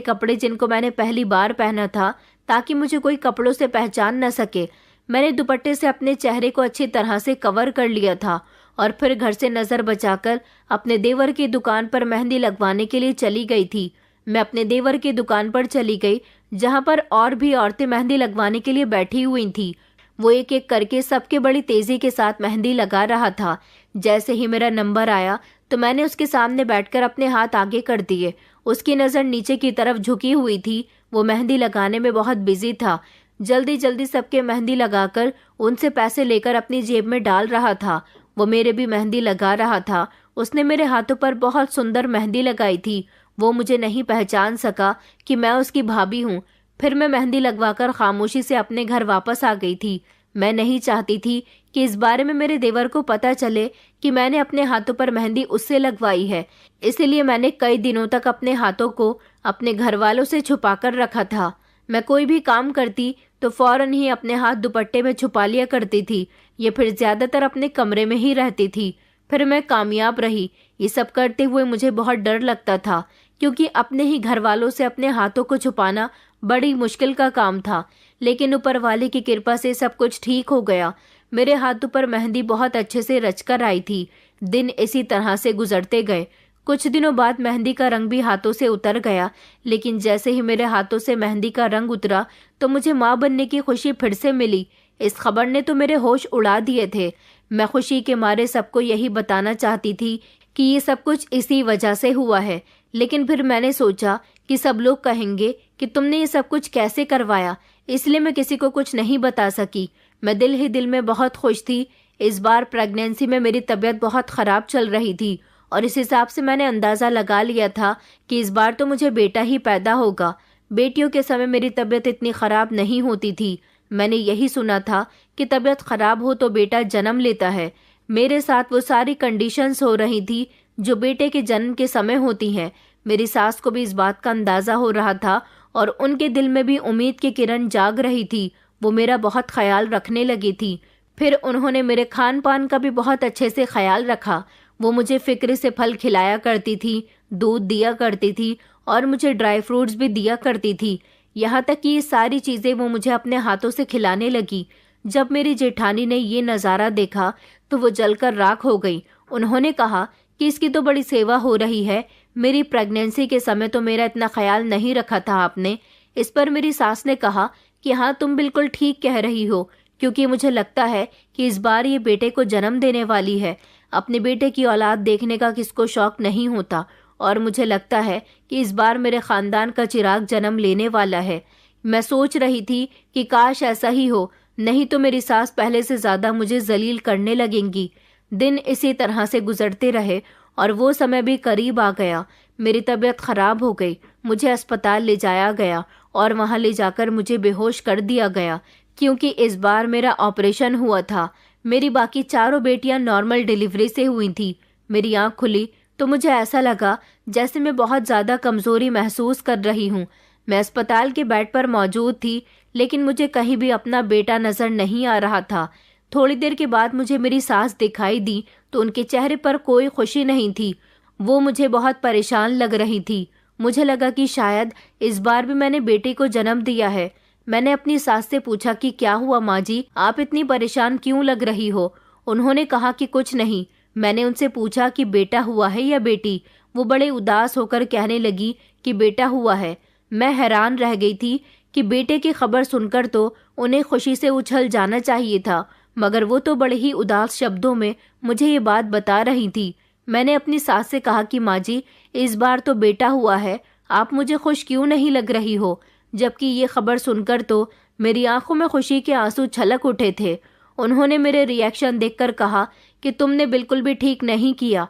कपड़े जिनको मैंने पहली बार पहना था, ताकि मुझे कोई कपड़ों से पहचान न सके। मैंने दुपट्टे से अपने चेहरे को अच्छी तरह से कवर कर लिया था और फिर घर से नजर बचाकर अपने देवर की दुकान पर मेहंदी लगवाने के लिए चली गई थी। मैं अपने देवर की दुकान पर चली गई, जहां पर और भी औरतें मेहंदी लगवाने के लिए बैठी हुई थी। वो एक एक करके सबके बड़ी तेजी के साथ मेहंदी लगा रहा था। जैसे ही मेरा नंबर आया तो मैंने उसके सामने बैठकर अपने हाथ आगे कर दिए। उसकी नज़र नीचे की तरफ झुकी हुई थी। वो मेहंदी लगाने में बहुत बिजी था। जल्दी जल्दी सबके मेहंदी लगाकर उनसे पैसे लेकर अपनी जेब में डाल रहा था। वो मेरे भी मेहंदी लगा रहा था। उसने मेरे हाथों पर बहुत सुंदर मेहंदी लगाई थी। वो मुझे नहीं पहचान सका कि मैं उसकी भाभी हूँ। फिर मैं मेहंदी लगवाकर खामोशी से अपने घर वापस आ गई थी। मैं नहीं चाहती थी कि इस बारे में मेरे देवर को पता चले कि मैंने अपने हाथों पर मेहंदी उससे लगवाई है। इसीलिए मैंने कई दिनों तक अपने हाथों को अपने घर वालों से छुपा कर रखा था। मैं कोई भी काम करती तो फौरन ही अपने हाथ दुपट्टे में छुपा लिया करती थी, ये फिर ज्यादातर अपने कमरे में ही रहती थी। फिर मैं कामयाब रही। ये सब करते हुए मुझे बहुत डर लगता था, क्योंकि अपने ही घर वालों से अपने हाथों को छुपाना बड़ी मुश्किल का काम था। लेकिन ऊपर वाले की कृपा से सब कुछ ठीक हो गया। मेरे हाथों पर मेहंदी बहुत अच्छे से रचकर आई थी। दिन इसी तरह से गुजरते गए। कुछ दिनों बाद मेहंदी का रंग भी हाथों से उतर गया, लेकिन जैसे ही मेरे हाथों से मेहंदी का रंग उतरा तो मुझे माँ बनने की खुशी फिर से मिली। इस खबर ने तो मेरे होश उड़ा दिए थे। मैं खुशी के मारे सबको यही बताना चाहती थी कि ये सब कुछ इसी वजह से हुआ है। लेकिन फिर मैंने सोचा कि सब लोग कहेंगे कि तुमने ये सब कुछ कैसे करवाया, इसलिए मैं किसी को कुछ नहीं बता सकी। मैं दिल ही दिल में बहुत खुश थी। इस बार प्रेगनेंसी में मेरी तबीयत बहुत ख़राब चल रही थी और इस हिसाब से मैंने अंदाज़ा लगा लिया था कि इस बार तो मुझे बेटा ही पैदा होगा। बेटियों के समय मेरी तबीयत इतनी ख़राब नहीं होती थी। मैंने यही सुना था कि तबीयत ख़राब हो तो बेटा जन्म लेता है। मेरे साथ वो सारी कंडीशंस हो रही थी जो बेटे के जन्म के समय होती हैं। मेरी सास को भी इस बात का अंदाज़ा हो रहा था और उनके दिल में भी उम्मीद की किरण जाग रही थी। वो मेरा बहुत ख्याल रखने लगी थी। फिर उन्होंने मेरे खान पान का भी बहुत अच्छे से ख्याल रखा। वो मुझे फिक्र से फल खिलाया करती थी, दूध दिया करती थी और मुझे ड्राई फ्रूट्स भी दिया करती थी। यहाँ तक कि ये सारी चीज़ें वो मुझे अपने हाथों से खिलाने लगी। जब मेरी जेठानी ने ये नज़ारा देखा तो वो जलकर राख हो गई। उन्होंने कहा कि इसकी तो बड़ी सेवा हो रही है। मेरी प्रेगनेंसी के समय तो मेरा इतना ख्याल नहीं रखा था आपने। इस पर मेरी सास ने कहा कि हाँ, तुम बिल्कुल ठीक कह रही हो, क्योंकि मुझे लगता है कि इस बार ये बेटे को जन्म देने वाली है। अपने बेटे की औलाद देखने का किसको शौक नहीं होता, और मुझे लगता है कि इस बार मेरे खानदान का चिराग जन्म लेने वाला है। मैं सोच रही थी कि काश ऐसा ही हो, नहीं तो मेरी सास पहले से ज़्यादा मुझे जलील करने लगेंगी। दिन इसी तरह से गुजरते रहे और वो समय भी करीब आ गया। मेरी तबीयत ख़राब हो गई। मुझे अस्पताल ले जाया गया और वहाँ ले जाकर मुझे बेहोश कर दिया गया, क्योंकि इस बार मेरा ऑपरेशन हुआ था। मेरी बाकी चारों बेटियां नॉर्मल डिलीवरी से हुई थी। मेरी आँख खुली तो मुझे ऐसा लगा जैसे मैं बहुत ज़्यादा कमज़ोरी महसूस कर रही हूँ। मैं अस्पताल के बेड पर मौजूद थी, लेकिन मुझे कहीं भी अपना बेटा नज़र नहीं आ रहा था। थोड़ी देर के बाद मुझे मेरी सास दिखाई दी तो उनके चेहरे पर कोई खुशी नहीं थी। वो मुझे बहुत परेशान लग रही थी। मुझे लगा कि शायद इस बार भी मैंने बेटे को जन्म दिया है। मैंने अपनी सास से पूछा कि क्या हुआ माँ जी, आप इतनी परेशान क्यों लग रही हो? उन्होंने कहा कि कुछ नहीं। मैंने उनसे पूछा कि बेटा हुआ है या बेटी? वो बड़े उदास होकर कहने लगी कि बेटा हुआ है। मैं हैरान रह गई थी कि बेटे की खबर सुनकर तो उन्हें खुशी से उछल जाना चाहिए था, मगर वो तो बड़े ही उदास शब्दों में मुझे ये बात बता रही थी। मैंने अपनी सास से कहा कि माँ जी, इस बार तो बेटा हुआ है, आप मुझे खुश क्यों नहीं लग रही हो? जबकि ये खबर सुनकर तो मेरी आंखों में खुशी के आंसू छलक उठे थे। उन्होंने मेरे रिएक्शन देखकर कहा कि तुमने बिल्कुल भी ठीक नहीं किया,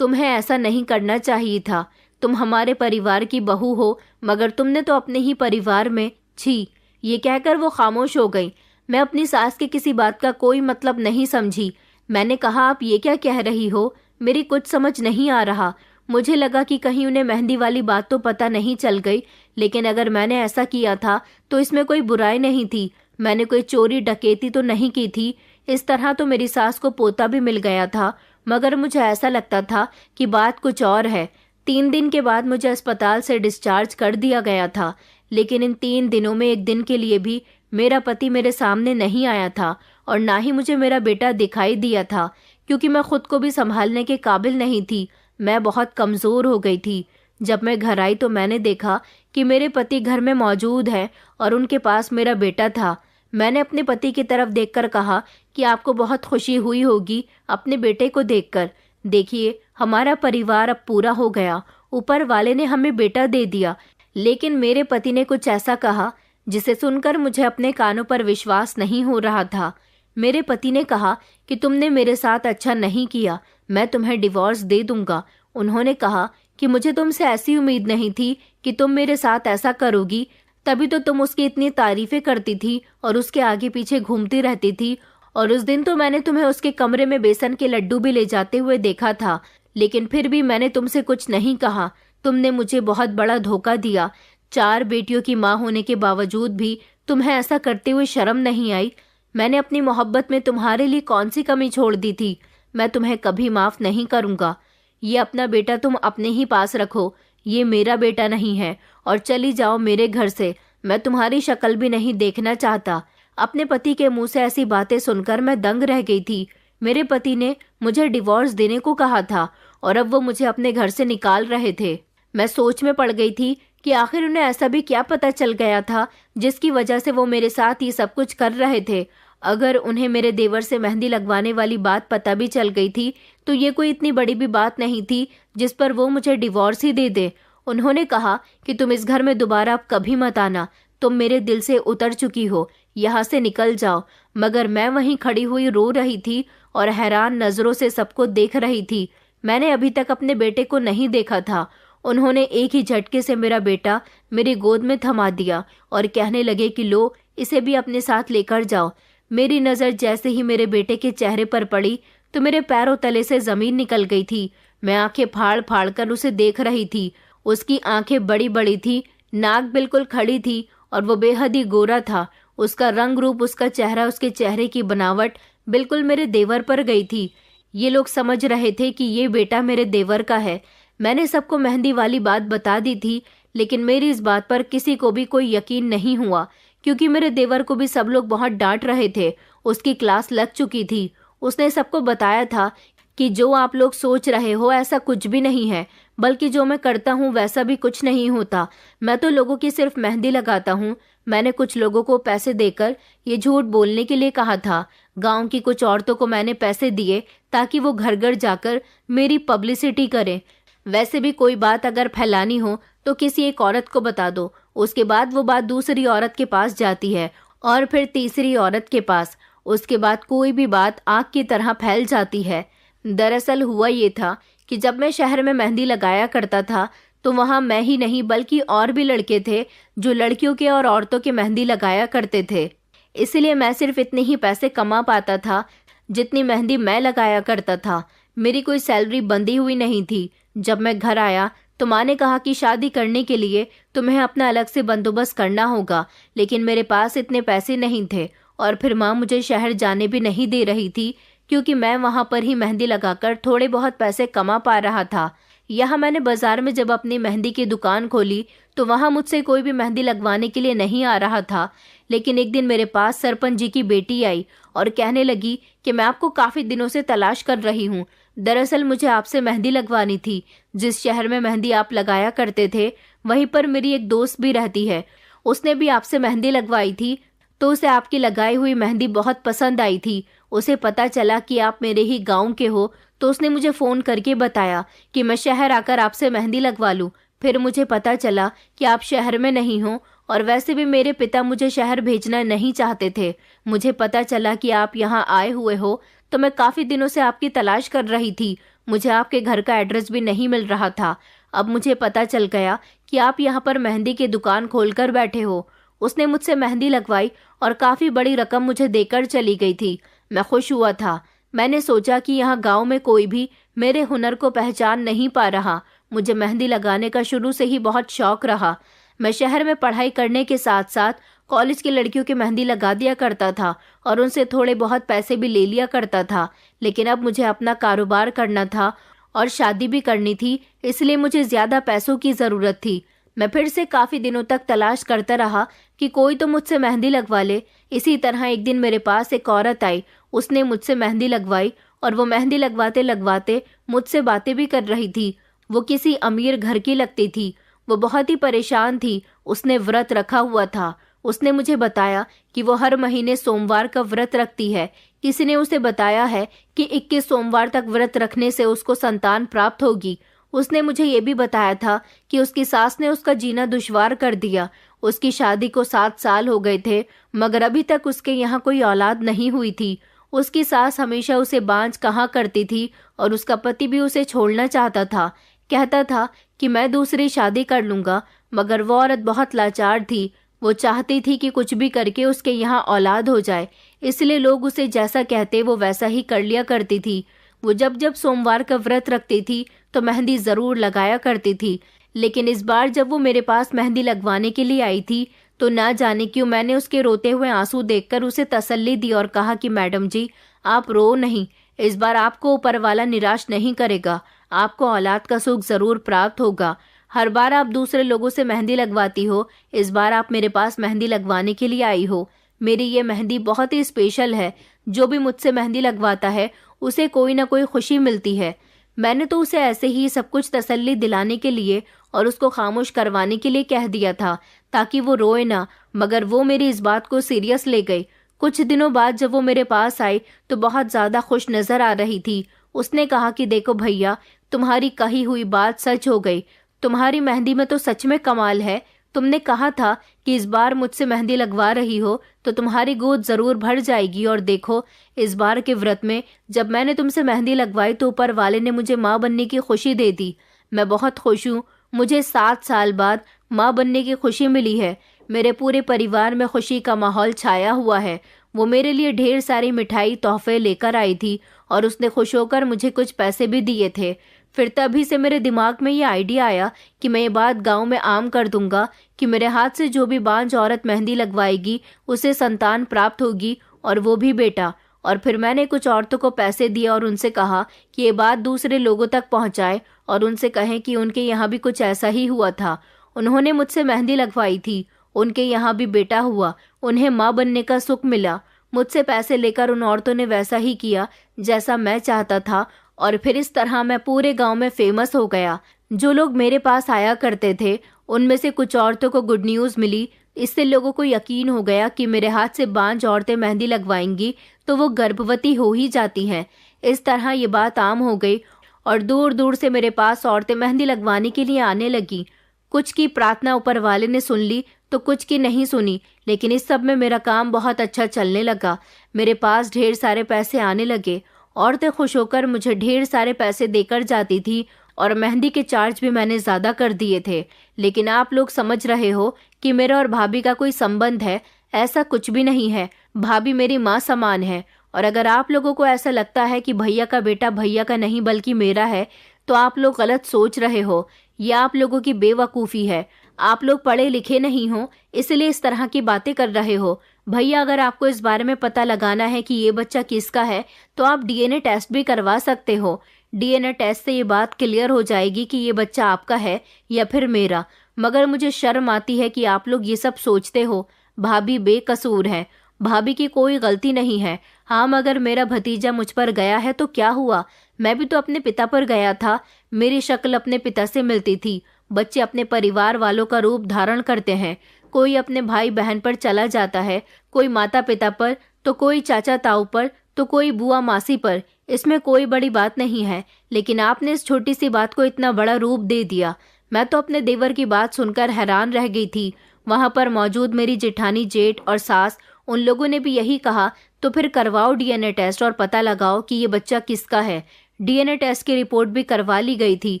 तुम्हें ऐसा नहीं करना चाहिए था। तुम हमारे परिवार की बहू हो, मगर तुमने तो अपने ही परिवार में छी। ये कहकर वो खामोश हो गई। मैं अपनी सास की किसी बात का कोई मतलब नहीं समझी। मैंने कहा, आप ये क्या कह रही हो? मेरी कुछ समझ नहीं आ रहा। मुझे लगा कि कहीं उन्हें मेहंदी वाली बात तो पता नहीं चल गई, लेकिन अगर मैंने ऐसा किया था तो इसमें कोई बुराई नहीं थी। मैंने कोई चोरी डकैती तो नहीं की थी। इस तरह तो मेरी सास को पोता भी मिल गया था, मगर मुझे ऐसा लगता था कि बात कुछ और है। 3 दिन के बाद मुझे अस्पताल से डिस्चार्ज कर दिया गया था, लेकिन इन 3 दिनों में एक दिन के लिए भी मेरा पति मेरे सामने नहीं आया था और ना ही मुझे मेरा बेटा दिखाई दिया था, क्योंकि मैं खुद को भी संभालने के काबिल नहीं थी। मैं बहुत कमज़ोर हो गई थी। जब मैं घर आई तो मैंने देखा कि मेरे पति घर में मौजूद हैं और उनके पास मेरा बेटा था। मैंने अपने पति की तरफ देखकर कहा कि आपको बहुत खुशी हुई होगी अपने बेटे को देखकर। देखिए, हमारा परिवार अब पूरा हो गया। ऊपर वाले ने हमें बेटा दे दिया। लेकिन मेरे पति ने कुछ ऐसा कहा जिसे सुनकर मुझे अपने कानों पर विश्वास नहीं हो रहा था। मेरे पति ने कहा कि तुमने मेरे साथ अच्छा नहीं किया, मैं तुम्हें डिवोर्स दे दूंगा। उन्होंने कहा कि मुझे तुमसे ऐसी उम्मीद नहीं थी कि तुम मेरे साथ ऐसा करोगी, तभी तो तुम उसकी इतनी तारीफें करती थी और उसके आगे पीछे घूमती रहती थी। और उस दिन तो मैंने तुम्हें उसके कमरे में बेसन के लड्डू भी ले जाते हुए देखा था, लेकिन फिर भी मैंने तुमसे कुछ नहीं कहा। तुमने मुझे बहुत बड़ा धोखा दिया। 4 बेटियों की माँ होने के बावजूद भी तुम्हें ऐसा करते हुए शर्म नहीं आई? मैंने अपनी मोहब्बत में तुम्हारे लिए कौन सी कमी छोड़ दी थी? मैं तुम्हें कभी माफ नहीं करूंगा। ये अपना बेटा तुम अपने ही पास रखो, ये मेरा बेटा नहीं है, और चली जाओ मेरे घर से। मैं तुम्हारी शक्ल भी नहीं देखना चाहता। अपने पति के मुंह से ऐसी बातें सुनकर मैं दंग रह गई थी। मेरे पति ने मुझे डिवोर्स देने को कहा था और अब वो मुझे अपने घर से निकाल रहे थे। मैं सोच में पड़ गई थी कि आखिर उन्हें ऐसा भी क्या पता चल गया था जिसकी वजह से वो मेरे साथ ये सब कुछ कर रहे थे। अगर उन्हें मेरे देवर से मेहंदी लगवाने वाली बात पता भी चल गई थी तो ये कोई इतनी बड़ी भी बात नहीं थी जिस पर वो मुझे डिवोर्स ही दे दे। उन्होंने कहा कि तुम इस घर में दोबारा अब कभी मत आना, तुम मेरे दिल से उतर चुकी हो, यहाँ से निकल जाओ। मगर मैं वहीं खड़ी हुई रो रही थी और हैरान नजरों से सबको देख रही थी। मैंने अभी तक अपने बेटे को नहीं देखा था। उन्होंने एक ही झटके से मेरा बेटा मेरी गोद में थमा दिया और कहने लगे कि लो, इसे भी अपने साथ लेकर जाओ। मेरी नज़र जैसे ही मेरे बेटे के चेहरे पर पड़ी तो मेरे पैरों तले से जमीन निकल गई थी। मैं आंखें फाड़ फाड़ कर उसे देख रही थी। उसकी आंखें बड़ी बड़ी थी, नाक बिल्कुल खड़ी थी और वो बेहद ही गोरा था। उसका रंग रूप, उसका चेहरा, उसके चेहरे की बनावट बिल्कुल मेरे देवर पर गई थी। ये लोग समझ रहे थे कि ये बेटा मेरे देवर का है। मैंने सबको मेहंदी वाली बात बता दी थी, लेकिन मेरी इस बात पर किसी को भी कोई यकीन नहीं हुआ, क्योंकि मेरे देवर को भी सब लोग बहुत डांट रहे थे। उसकी क्लास लग चुकी थी। उसने सबको बताया था कि जो आप लोग सोच रहे हो ऐसा कुछ भी नहीं है, बल्कि जो मैं करता हूँ वैसा भी कुछ नहीं होता। मैं तो लोगों की सिर्फ मेहंदी लगाता हूँ। मैंने कुछ लोगों को पैसे देकर ये झूठ बोलने के लिए कहा था। गांव की कुछ औरतों को मैंने पैसे दिए ताकि वो घर घर जाकर मेरी पब्लिसिटी करें। वैसे भी कोई बात अगर फैलानी हो तो किसी एक औरत को बता दो, उसके बाद वो बात दूसरी औरत के पास जाती है और फिर तीसरी औरत के पास। उसके बाद कोई भी बात आग की तरह फैल जाती है। दरअसल हुआ ये था कि जब मैं शहर में मेहंदी लगाया करता था तो वहाँ मैं ही नहीं बल्कि और भी लड़के थे जो लड़कियों के और औरतों के मेहंदी लगाया करते थे। इसलिए मैं सिर्फ इतने ही पैसे कमा पाता था जितनी मेहंदी मैं लगाया करता था। मेरी कोई सैलरी बंधी हुई नहीं थी। जब मैं घर आया तो माँ ने कहा कि शादी करने के लिए तुम्हें अपना अलग से बंदोबस्त करना होगा, लेकिन मेरे पास इतने पैसे नहीं थे। और फिर माँ मुझे शहर जाने भी नहीं दे रही थी, क्योंकि मैं वहाँ पर ही मेहंदी लगाकर थोड़े बहुत पैसे कमा पा रहा था। यहाँ मैंने बाजार में जब अपनी मेहंदी की दुकान खोली तो वहाँ मुझसे कोई भी मेहंदी लगवाने के लिए नहीं आ रहा था। लेकिन एक दिन मेरे पास सरपंच जी की बेटी आई और कहने लगी कि मैं आपको काफ़ी दिनों से तलाश कर रही हूँ। दरअसल मुझे आपसे मेहंदी लगवानी थी। जिस शहर में मेहंदी आप लगाया करते थे वहीं पर मेरी एक दोस्त भी रहती है। उसने भी आपसे मेहंदी लगवाई थी तो उसे आपकी लगाई हुई मेहंदी बहुत पसंद आई थी। उसे पता चला कि आप मेरे ही गांव के हो तो उसने मुझे फ़ोन करके बताया कि मैं शहर आकर आपसे मेहंदी लगवा लूँ। फिर मुझे पता चला कि आप शहर में नहीं हो, और वैसे भी मेरे पिता मुझे शहर भेजना नहीं चाहते थे। मुझे पता चला कि आप यहाँ आए हुए हो तो मैं काफ़ी दिनों से आपकी तलाश कर रही थी। मुझे आपके घर का एड्रेस भी नहीं मिल रहा था। अब मुझे पता चल गया कि आप यहाँ पर मेहंदी की दुकान खोलकर बैठे हो। उसने मुझसे मेहंदी लगवाई और काफ़ी बड़ी रकम मुझे देकर चली गई थी। मैं खुश हुआ था। मैंने सोचा कि यहाँ गांव में कोई भी मेरे हुनर को पहचान नहीं पा रहा। मुझे मेहंदी लगाने का शुरू से ही बहुत शौक रहा। मैं शहर में पढ़ाई करने के साथ साथ कॉलेज की लड़कियों की मेहंदी लगा दिया करता था और उनसे थोड़े बहुत पैसे भी ले लिया करता था। लेकिन अब मुझे अपना कारोबार करना था और शादी भी करनी थी, इसलिए मुझे ज़्यादा पैसों की ज़रूरत थी। मैं फिर से काफ़ी दिनों तक तलाश करता रहा कि कोई तो मुझसे मेहंदी लगवा ले। इसी तरह एक दिन मेरे पास एक औरत आई। उसने मुझसे मेहंदी लगवाई और वो मेहंदी लगवाते लगवाते मुझसे बातें भी कर रही थी। वो किसी अमीर घर की लगती थी। वो बहुत ही परेशान थी। उसने व्रत रखा हुआ था। उसने मुझे बताया कि वो हर महीने सोमवार का व्रत रखती है। किसी ने उसे बताया है कि 21 सोमवार तक व्रत रखने से उसको संतान प्राप्त होगी। उसने मुझे ये भी बताया था कि उसकी सास ने उसका जीना दुश्वार कर दिया। उसकी शादी को 7 साल हो गए थे, मगर अभी तक उसके यहाँ कोई औलाद नहीं हुई थी। उसकी सास हमेशा उसे बांझ कहा करती थी और उसका पति भी उसे छोड़ना चाहता था। कहता था कि मैं दूसरी शादी कर लूँगा, मगर वो औरत बहुत लाचार थी। वो चाहती थी कि कुछ भी करके उसके यहाँ औलाद हो जाए, इसलिए लोग उसे जैसा कहते वो वैसा ही कर लिया करती थी। वो जब जब सोमवार का व्रत रखती थी तो मेहंदी ज़रूर लगाया करती थी। लेकिन इस बार जब वो मेरे पास मेहंदी लगवाने के लिए आई थी तो ना जाने क्यों मैंने उसके रोते हुए आंसू देखकर उसे तसल्ली दी और कहा कि मैडम जी, आप रो नहीं। इस बार आपको ऊपर वाला निराश नहीं करेगा। आपको औलाद का सुख ज़रूर प्राप्त होगा। हर बार आप दूसरे लोगों से मेहंदी लगवाती हो, इस बार आप मेरे पास मेहंदी लगवाने के लिए आई हो। मेरी ये मेहंदी बहुत ही स्पेशल है। जो भी मुझसे मेहंदी लगवाता है उसे कोई ना कोई खुशी मिलती है। मैंने तो उसे ऐसे ही सब कुछ तसल्ली दिलाने के लिए और उसको खामोश करवाने के लिए कह दिया था ताकि वो रोए ना, मगर वो मेरी इस बात को सीरियस ले गई। कुछ दिनों बाद जब वो मेरे पास आई तो बहुत ज़्यादा खुश नज़र आ रही थी। उसने कहा कि देखो भैया, तुम्हारी कही हुई बात सच हो गई। तुम्हारी मेहंदी में तो सच में कमाल है। तुमने कहा था कि इस बार मुझसे मेहंदी लगवा रही हो तो तुम्हारी गोद ज़रूर भर जाएगी, और देखो इस बार के व्रत में जब मैंने तुमसे मेहंदी लगवाई तो ऊपर वाले ने मुझे माँ बनने की खुशी दे दी। मैं बहुत खुश हूँ। मुझे 7 साल बाद माँ बनने की खुशी मिली है। मेरे पूरे परिवार में खुशी का माहौल छाया हुआ है। वो मेरे लिए ढेर सारी मिठाई तोहफे लेकर आई थी और उसने खुश होकर मुझे कुछ पैसे भी दिए थे। फिर तभी से मेरे दिमाग में ये आइडिया आया कि मैं ये बात गांव में आम कर दूंगा कि मेरे हाथ से जो भी बांझ औरत मेहंदी लगवाएगी उसे संतान प्राप्त होगी, और वो भी बेटा। और फिर मैंने कुछ औरतों को पैसे दिए और उनसे कहा कि ये बात दूसरे लोगों तक पहुंचाए और उनसे कहें कि उनके यहाँ भी कुछ ऐसा ही हुआ था। उन्होंने मुझसे मेहंदी लगवाई थी, उनके यहाँ भी बेटा हुआ, उन्हें माँ बनने का सुख मिला। मुझसे पैसे लेकर उन औरतों ने वैसा ही किया जैसा मैं चाहता था, और फिर इस तरह मैं पूरे गांव में फेमस हो गया। जो लोग मेरे पास आया करते थे उनमें से कुछ औरतों को गुड न्यूज़ मिली। इससे लोगों को यकीन हो गया कि मेरे हाथ से बांझ औरतें मेहंदी लगवाएंगी तो वो गर्भवती हो ही जाती हैं। इस तरह ये बात आम हो गई और दूर दूर से मेरे पास औरतें मेहंदी लगवाने के लिए आने लगी। कुछ की प्रार्थना ऊपर वाले ने सुन ली तो कुछ की नहीं सुनी, लेकिन इस सब में मेरा काम बहुत अच्छा चलने लगा। मेरे पास ढेर सारे पैसे आने लगे। औरतें खुश होकर मुझे ढेर सारे पैसे देकर जाती थी और मेहंदी के चार्ज भी मैंने ज़्यादा कर दिए थे। लेकिन आप लोग समझ रहे हो कि मेरा और भाभी का कोई संबंध है? ऐसा कुछ भी नहीं है। भाभी मेरी माँ समान है और अगर आप लोगों को ऐसा लगता है कि भैया का बेटा भैया का नहीं बल्कि मेरा है, तो आप लोग गलत सोच रहे हो। यह आप लोगों की बेवकूफ़ी है। आप लोग पढ़े लिखे नहीं हो, इसलिए इस तरह की बातें कर रहे हो। भैया, अगर आपको इस बारे में पता लगाना है कि ये बच्चा किसका है, तो आप डीएनए टेस्ट भी करवा सकते हो। डीएनए टेस्ट से ये बात क्लियर हो जाएगी कि ये बच्चा आपका है या फिर मेरा। मगर मुझे शर्म आती है कि आप लोग ये सब सोचते हो। भाभी बेकसूर है, भाभी की कोई गलती नहीं है। हाँ, मगर मेरा भतीजा मुझ पर गया है तो क्या हुआ? मैं भी तो अपने पिता पर गया था। मेरी शक्ल अपने पिता से मिलती थी। बच्चे अपने परिवार वालों का रूप धारण करते हैं। कोई अपने भाई बहन पर चला जाता है, कोई माता पिता पर, तो कोई चाचा ताऊ पर, तो कोई बुआ मासी पर। इसमें कोई बड़ी बात नहीं है, लेकिन आपने इस छोटी सी बात को इतना बड़ा रूप दे दिया। मैं तो अपने देवर की बात सुनकर हैरान रह गई थी। वहां पर मौजूद मेरी जेठानी, जेठ और सास, उन लोगों ने भी यही कहा। तो फिर करवाओ डीएनए टेस्ट और पता लगाओ कि ये बच्चा किसका है। डीएनए टेस्ट की रिपोर्ट भी करवा ली गई थी,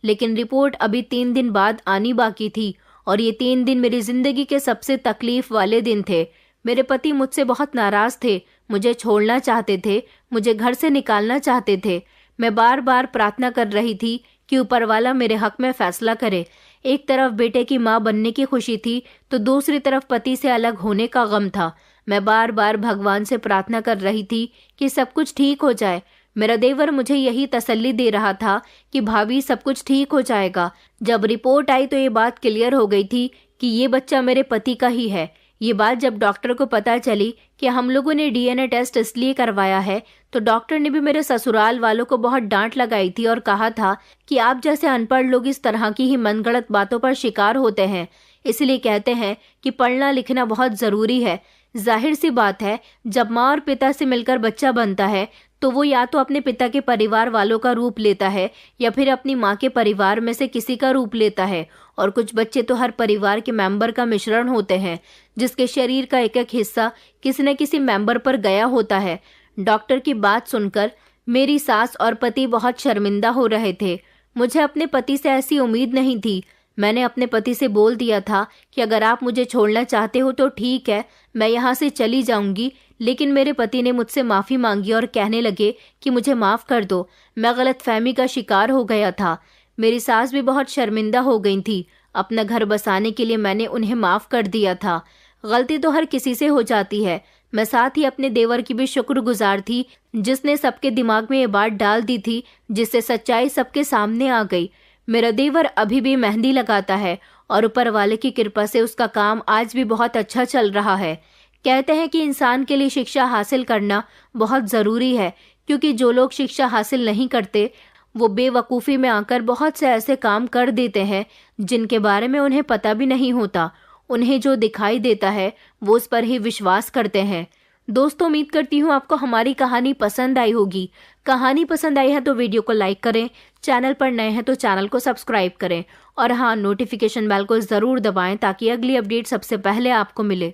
लेकिन रिपोर्ट अभी 3 दिन बाद आनी बाकी थी। और ये 3 दिन मेरी जिंदगी के सबसे तकलीफ वाले दिन थे। मेरे पति मुझसे बहुत नाराज थे, मुझे छोड़ना चाहते थे, मुझे घर से निकालना चाहते थे। मैं बार बार प्रार्थना कर रही थी कि ऊपर वाला मेरे हक में फैसला करे। एक तरफ बेटे की माँ बनने की खुशी थी, तो दूसरी तरफ पति से अलग होने का गम था। मैं बार बार भगवान से प्रार्थना कर रही थी कि सब कुछ ठीक हो जाए। मेरा देवर मुझे यही तसल्ली दे रहा था कि भाभी सब कुछ ठीक हो जाएगा। जब रिपोर्ट आई तो ये बात क्लियर हो गई थी कि ये बच्चा मेरे पति का ही है। ये बात जब डॉक्टर को पता चली कि हम लोगों ने डीएनए टेस्ट इसलिए करवाया है, तो डॉक्टर ने भी मेरे ससुराल वालों को बहुत डांट लगाई थी और कहा था कि आप जैसे अनपढ़ लोग इस तरह की ही मनगढ़ंत बातों पर शिकार होते हैं। इसलिए कहते हैं कि पढ़ना लिखना बहुत ज़रूरी है। जाहिर सी बात है, जब माँ और पिता से मिलकर बच्चा बनता है तो वो या तो अपने पिता के परिवार वालों का रूप लेता है या फिर अपनी माँ के परिवार में से किसी का रूप लेता है। और कुछ बच्चे तो हर परिवार के मेंबर का मिश्रण होते हैं, जिसके शरीर का एक एक हिस्सा किसी न किसी मेंबर पर गया होता है। डॉक्टर की बात सुनकर मेरी सास और पति बहुत शर्मिंदा हो रहे थे। मुझे अपने पति से ऐसी उम्मीद नहीं थी। मैंने अपने पति से बोल दिया था कि अगर आप मुझे छोड़ना चाहते हो तो ठीक है, मैं यहाँ से चली जाऊंगी। लेकिन मेरे पति ने मुझसे माफ़ी मांगी और कहने लगे कि मुझे माफ़ कर दो, मैं गलतफहमी का शिकार हो गया था। मेरी सास भी बहुत शर्मिंदा हो गई थी। अपना घर बसाने के लिए मैंने उन्हें माफ़ कर दिया था। गलती तो हर किसी से हो जाती है। मैं साथ ही अपने देवर की भी शुक्रगुजार थी, जिसने सबके दिमाग में ये बात डाल दी थी, जिससे सच्चाई सबके सामने आ गई। मेरा देवर अभी भी मेहंदी लगाता है और ऊपर वाले की कृपा से उसका काम आज भी बहुत अच्छा चल रहा है। कहते हैं कि इंसान के लिए शिक्षा हासिल करना बहुत ज़रूरी है, क्योंकि जो लोग शिक्षा हासिल नहीं करते वो बेवकूफ़ी में आकर बहुत से ऐसे काम कर देते हैं जिनके बारे में उन्हें पता भी नहीं होता। उन्हें जो दिखाई देता है वो उस पर ही विश्वास करते हैं। दोस्तों, उम्मीद करती हूँ आपको हमारी कहानी पसंद आई होगी। कहानी पसंद आई है तो वीडियो को लाइक करें, चैनल पर नए हैं तो चैनल को सब्सक्राइब करें और हाँ, नोटिफिकेशन बेल को ज़रूर दबाएं ताकि अगली अपडेट सबसे पहले आपको मिले।